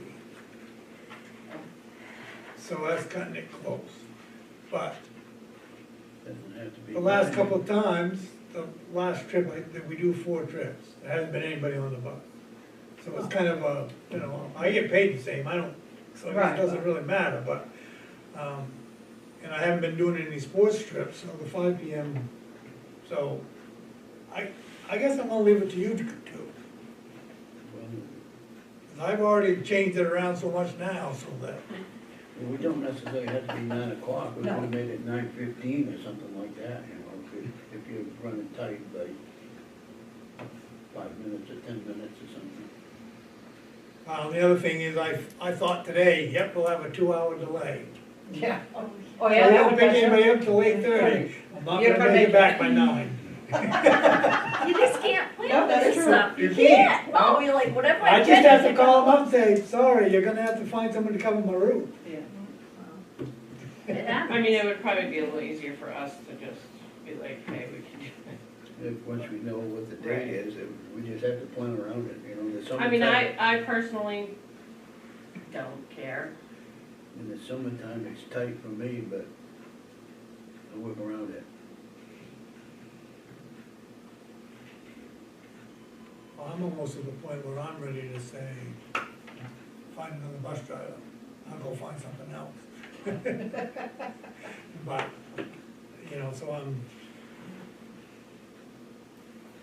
S1: So that's cutting it close. But
S5: Doesn't have to be.
S1: the last couple of times, the last trip, we do 4 trips. There hasn't been anybody on the bus. So it's kind of a, I get paid the same, I don't, so it
S3: Right.
S1: doesn't really matter, but, and I haven't been doing any sports trips, so the 5 PM, so I guess I'm gonna leave it to you to do.
S5: Well,
S1: 'Cause I've already changed it around so much now, so that,
S5: we don't necessarily have to be 9 o'clock, we
S3: No.
S5: could have made it 9:15 or something like that, if you're running tight by 5 minutes or 10 minutes or something.
S1: the other thing is, I thought today, yep, we'll have a 2-hour delay.
S3: yeah.
S6: Oh,
S3: Oh,
S1: So
S3: yeah,
S1: I
S3: that
S1: don't
S3: would
S1: pick
S3: be-
S1: anybody up till 8:30. I'm not
S3: You're
S1: gonna
S3: gonna
S1: make
S3: make
S1: it back by 9.
S6: You just can't
S3: No,
S6: plan
S3: that's
S6: this
S3: true.
S6: stuff,
S1: You
S6: you
S1: can't.
S6: can't, oh, you're like, whatever
S1: I
S6: I
S1: just
S6: get.
S1: have to call them up and say, sorry, you're gonna have to find someone to cover my roof.
S3: Yeah.
S6: It happens.
S4: I mean, it would probably be a little easier for us to just be like, hey, we can do
S5: If, once we know what the
S4: Right.
S5: date is, we just have to plan around it, the
S4: it.
S5: summertime.
S4: I mean, I personally don't care.
S5: In the summertime, it's tight for me, but I work around it.
S1: Well, I'm almost at the point where I'm ready to say, find another bus driver, I'll go find something else. But, so I'm,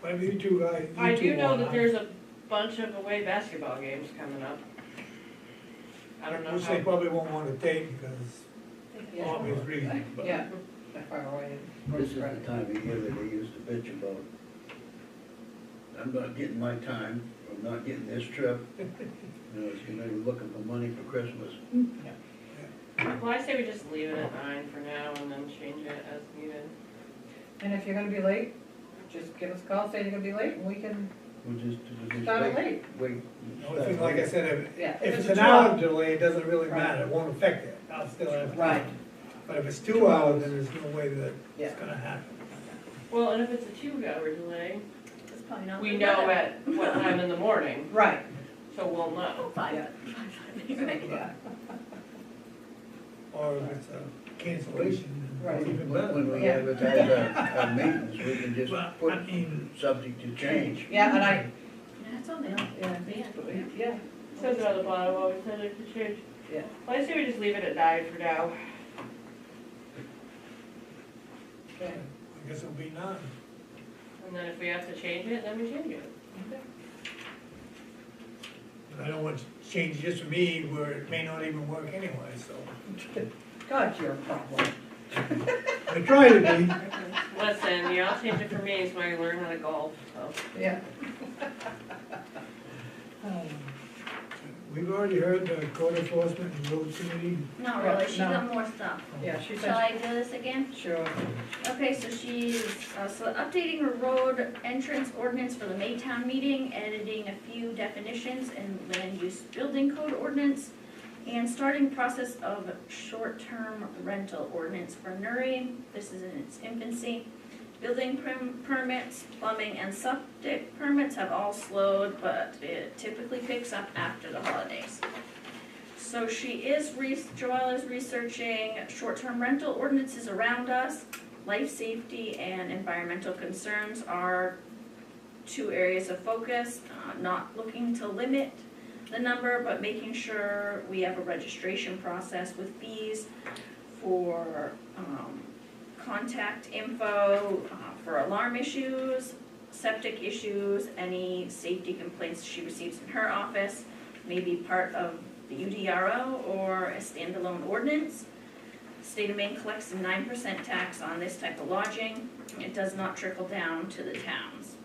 S1: whatever you two guys,
S4: I
S1: you
S4: do
S1: two
S4: know
S1: want,
S4: that there's a bunch of away basketball games coming up. I don't know
S1: which they
S4: how,
S1: probably won't wanna take because
S3: Yeah.
S1: obvious reasons, but.
S3: Yeah, that far away.
S5: This is the time of year that they used to bitch about, I'm not getting my time, from not getting this trip. You know, it's gonna be looking for money for Christmas.
S4: Well, I say we just leave it at 9 for now and then change it as needed.
S3: And if you're gonna be late, just give us a call, say you're gonna be late, and we can
S5: We'll just
S3: start
S5: wait,
S3: late.
S5: wait.
S1: The only thing, like I said,
S3: Yeah.
S1: if it's
S3: a
S1: an
S3: 2
S1: hour
S3: hour-
S1: delay, it doesn't really
S3: Right.
S1: matter, it won't affect it, I'll still have. time.
S3: Right.
S1: But if it's 2 hours, then there's no way that
S3: Yeah.
S1: it's gonna happen.
S4: Well, and if it's a 2-hour delay,
S6: It's probably not.
S4: we
S6: good
S4: know
S6: weather.
S4: at what time in the morning,
S3: Right,
S4: so we'll know.
S6: Five,
S3: Yeah.
S6: anyway.
S3: yeah,
S1: Or if it's a cancellation,
S3: Right.
S1: it's even
S5: When we
S3: Yeah.
S5: advertise our meetings, we can just
S1: But,
S5: put
S1: I mean,
S5: subject to change.
S3: yeah, and I,
S6: Yeah, it's on there.
S3: yeah,
S4: Says it on the bottom, always said it to change.
S3: yeah.
S4: Well, I say we just leave it at 9 for now.
S3: Okay.
S1: I guess it'll be 9.
S4: And then if we have to change it, then we change it.
S1: But I don't want to change just for me where it may not even work anyway, so.
S3: God, you're a problem.
S1: I try to be.
S4: Listen, you all change it for me so I can learn how to golf, so.
S3: Yeah.
S1: We've already heard the code enforcement and road committee.
S6: Not really, she's
S3: No.
S6: got more stuff.
S3: Yeah, she
S6: Shall
S3: said,
S6: I do this again?
S3: sure.
S6: Okay, so she's, so updating her road entrance ordinance for the Maytown meeting, editing a few definitions in land use building code ordinance, and starting process of short-term rental ordinance for Newry. This is in its infancy. Building permits, plumbing, and septic permits have all slowed, but it typically picks up after the holidays. So Joelle is researching short-term rental ordinances around us. Life safety and environmental concerns are 2 areas of focus, not looking to limit the number, but making sure we have a registration process with fees for contact info, for alarm issues, septic issues, any safety complaints she receives in her office, may be part of the UDRO or a standalone ordinance. State of Maine collects a 9% tax on this type of lodging. It does not trickle down to the towns.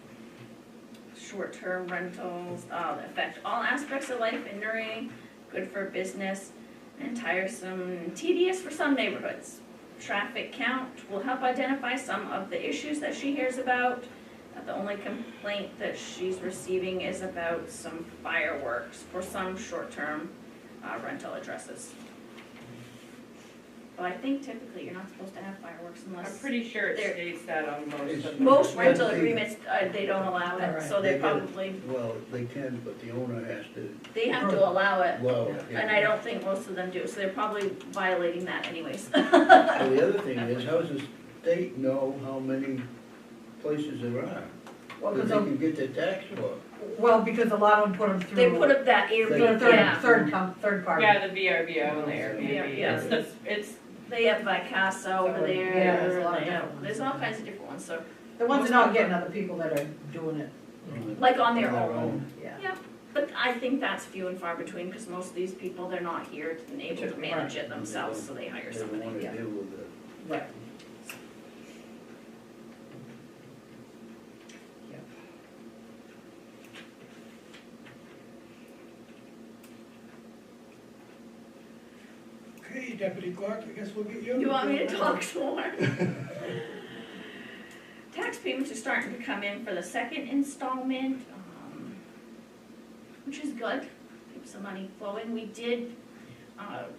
S6: Short-term rentals affect all aspects of life in Newry, good for business, and tiresome and tedious for some neighborhoods. Traffic count will help identify some of the issues that she hears about. The only complaint that she's receiving is about some fireworks for some short-term rental addresses. But I think typically you're not supposed to have fireworks
S4: I'm
S6: unless,
S4: pretty sure it
S6: There-
S4: states that on most of them.
S6: most rental
S5: Yeah, they-
S6: agreements, they don't allow it, so
S5: They
S6: they're
S5: get it.
S6: probably,
S5: Well, they can, but the owner has to,
S6: they have to allow it.
S5: well,
S6: And I don't think most of them do, so they're probably violating that anyways.
S5: Well, the other thing is, how does the state know how many places there are?
S3: Well,
S5: That they
S3: because,
S5: can get their tax for?
S3: because a lot of them put them through.
S6: They put up that
S3: the
S6: Airbnb,
S3: third,
S6: yeah,
S3: third party.
S4: Yeah, the VRBO and the Airbnb,
S6: Yeah.
S4: it's,
S6: they have Vicasa over
S3: So,
S6: there,
S3: yeah, there's a lot of
S6: they have-
S3: different ones.
S6: there's all kinds of different ones, so,
S3: The ones that are not getting other people that are doing it,
S6: like on their
S5: On
S6: own.
S3: yeah.
S6: But I think that's few and far between, because most of these people, they're not here and able to manage it themselves, so they hire
S5: They don't
S6: somebody.
S5: wanna
S3: yeah.
S5: deal with it.
S3: Right. Yeah.
S1: Okay, Deputy Clerk, I guess we'll get you.
S6: You want me to talk some more? Tax payments are starting to come in for the second installment, which is good, keeps the money flowing. We did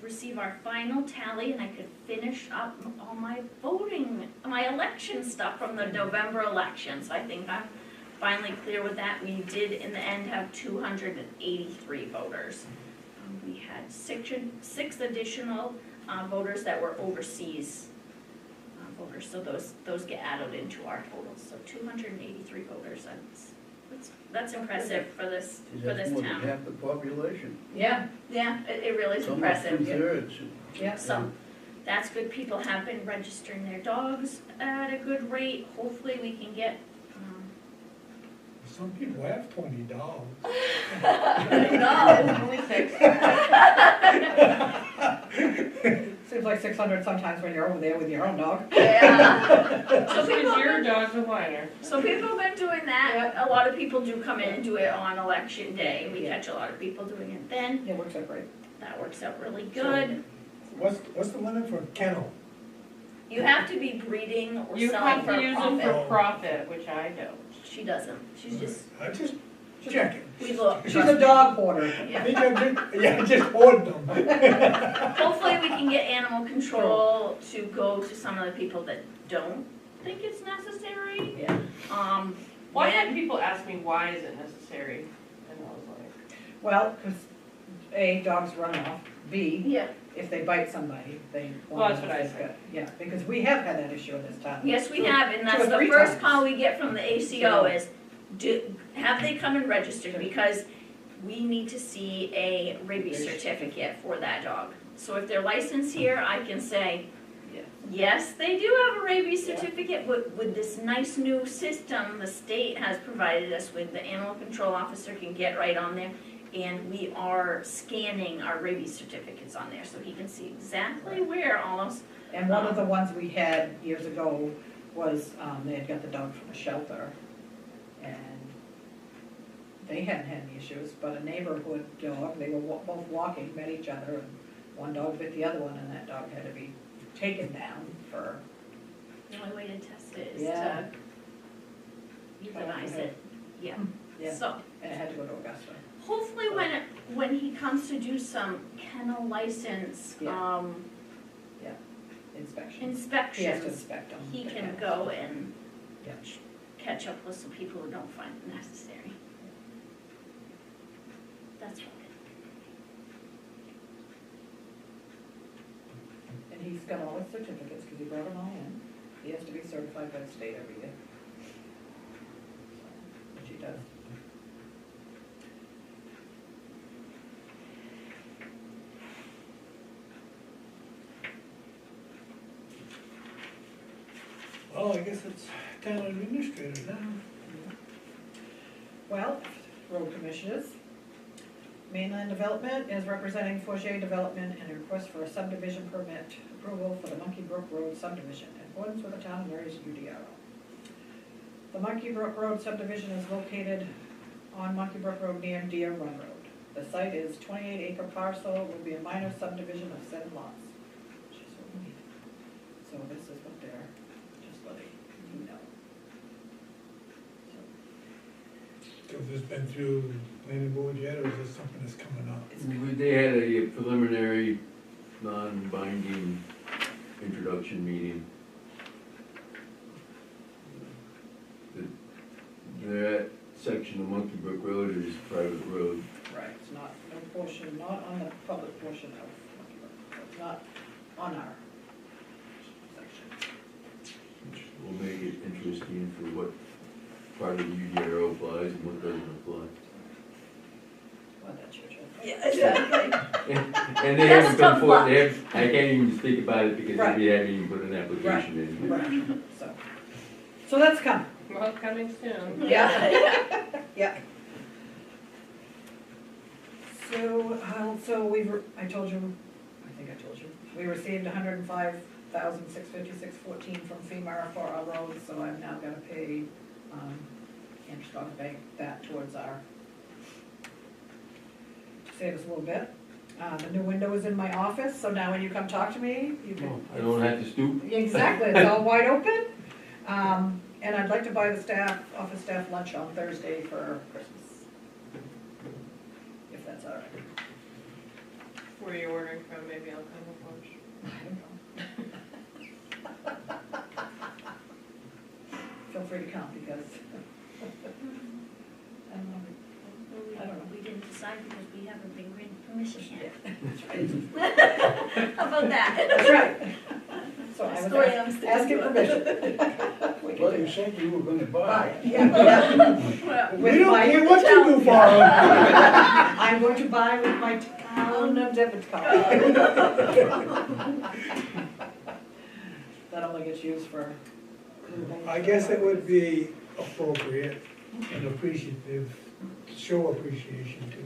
S6: receive our final tally, and I could finish up all my my election stuff from the November election, so I think I'm finally clear with that. We did, in the end, have 283 voters. We had six additional voters that were overseas voters, so those get added into our totals, so 283 voters, that's impressive for this
S5: That's more than
S6: town.
S5: half the population.
S3: Yeah,
S6: Yeah, it really is
S5: It's almost
S6: impressive.
S5: 2/3.
S3: yeah.
S6: So, that's good, people have been registering their dogs at a good rate, hopefully we can get,
S1: Some people have 20 dogs.
S6: no,
S4: only 6.
S3: Seems like 600 sometimes when you're over there with your own dog.
S6: Yeah.
S4: Just because your dog's a whiner.
S6: So people have been doing that, a lot of people do come in and do it on election day, we catch a lot of people doing it then,
S3: It works out great.
S6: that works out really good.
S1: What's the limit for kennel?
S6: You have to be breeding or
S4: You
S6: selling
S4: have
S6: for
S4: to
S6: a
S4: use them
S6: profit.
S4: for profit, which I don't.
S6: She doesn't, she's just,
S1: I just checking.
S6: we look.
S3: She's a dog hoarder.
S1: I
S6: Yeah.
S1: think I just hoard them.
S6: Hopefully we can get animal control to go to some of the people that don't think it's necessary.
S3: Yeah.
S4: Well, I had
S6: When-
S4: people ask me, why is it necessary? And I was like,
S3: Well, because A, dogs run off, B,
S6: Yeah,
S3: if they bite somebody, they.
S4: Well, that's what I said.
S3: Yeah, because we have had that issue in this town.
S6: yes, we have, and
S3: Two
S6: that's
S3: or
S6: the
S3: three
S6: first
S3: times.
S6: call we get from the ACO is, have they come and registered, because we need to see a rabies certificate for that dog. So if they're licensed here, I can say,
S3: Yeah.
S6: yes, they do have a rabies
S3: Yeah.
S6: certificate, but with this nice new system the state has provided us with, the animal control officer can get right on there, and we are scanning our rabies certificates on there, so he can see exactly where all those,
S3: And one of the ones we had years ago was, they had got the dog from a shelter, and they hadn't had any issues, but a neighborhood dog, they were both walking, met each other, and one dog bit the other one, and that dog had to be taken down for,
S6: the only way to test it is
S3: Yeah.
S6: to euthanize it, yeah.
S3: yeah,
S6: So,
S3: and it had to go to Augusta.
S6: hopefully when he comes to do some kennel license,
S3: Yeah. Inspection. He has to
S6: inspections,
S3: inspect them.
S6: he can go and
S3: Yeah.
S6: catch up with some people who don't find it necessary. That's right.
S3: And he's got all his certificates, because he brought them all in. He has to be certified by the state every year. So, which he does.
S1: Well, I guess it's town administrator now.
S3: Well, road commissioners. Mainland Development is representing Forget Development and a request for a subdivision permit approval for the Monkey Brook Road subdivision in accordance with the town of Newry's UDR. The Monkey Brook Road subdivision is located on Monkey Brook Road near Deer Run Road. The site is 28-acre parcel, will be a minor subdivision of 7 lots, which is what we need. So this is what they're just letting you know. So,
S1: Has this been through planning board yet, or is this something that's coming up?
S2: They had a preliminary, non-binding introduction meeting. That section of Monkey Brook Road is private road.
S3: Right, it's not, no portion, not on the public portion of Monkey Brook, so it's not on our section.
S2: Which will make it interesting for what part of the UDRO applies and what doesn't apply.
S3: Well, that's your job.
S6: Yeah, exactly.
S2: And they
S6: That's
S2: haven't
S6: tough
S2: come forward,
S6: luck.
S2: I can't even speak about it because
S3: Right.
S2: they haven't even put an application in.
S3: Right, so that's coming.
S4: well, coming soon.
S3: Yeah. Yeah. So I told you, I think I told you, we received $105,656.14 from FEMA for our roads, so I'm now gonna pay, Amstrad Bank that towards our, save us a little bit. The new window is in my office, so now when you come talk to me, you can.
S2: I don't have to stoop.
S3: Exactly, it's all wide open. And I'd like to buy the office staff lunch on Thursday for Christmas. If that's all right.
S4: Where you're ordering from, maybe I'll come with lunch.
S3: I don't know. Feel free to come because, I don't know. I don't know.
S6: We didn't decide because we haven't been granted permission yet.
S3: That's right.
S6: How about that?
S3: That's right. So I
S6: Story
S3: was
S6: I'm sticking
S3: asking
S6: to.
S3: permission. We can
S5: Well,
S3: do
S5: you
S3: that.
S5: said you were gonna buy.
S3: Bye. Yeah.
S6: Well,
S1: We
S3: With
S1: don't
S3: my-
S1: care what you do for them.
S3: I'm going to buy with my town debit card. That only gets used for.
S1: I guess it would be appropriate and appreciative, to show appreciation to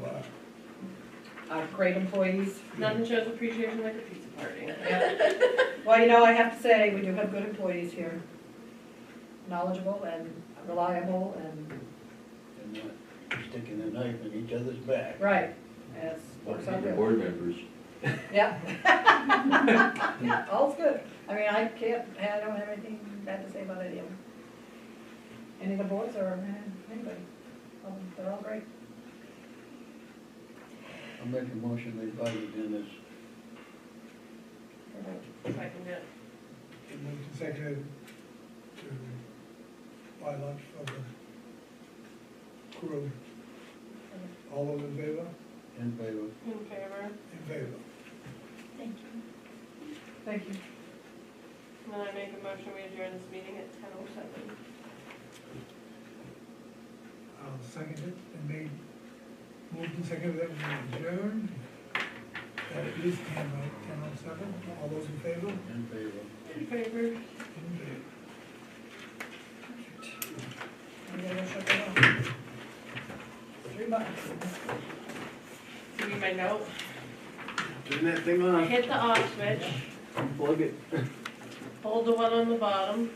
S3: Our great employees.
S4: Nothing shows appreciation like a pizza party.
S3: Yeah. Well, you know, I have to say, we do have good employees here. Knowledgeable and reliable and,
S5: And not sticking a knife in each other's back.
S3: right, yes, works out
S2: And the
S3: good.
S2: board members.
S3: Yeah. All's good. I mean, I don't have anything bad to say about any of them. Any of the boards or anybody. They're all great.
S5: I'll make a motion they buy the dinners.
S4: If I can get,
S1: Moved and seconded to buy lunch for the crew. All those in favor?
S5: In favor.
S4: in favor,
S1: In favor.
S6: Thank you.
S3: Thank you.
S4: and then I make a motion, we adjourn this meeting at 10:07.
S1: I'll second it, and moved and seconded that we adjourn. That is 10:07. All those in favor?
S5: In favor.
S4: In favor.
S1: In favor.
S3: I'm gonna shut that off. 3 buttons.
S4: Give me my note.
S2: Turn that thing on.
S4: Hit the off switch,
S2: Unplug it.
S4: hold the one on the bottom,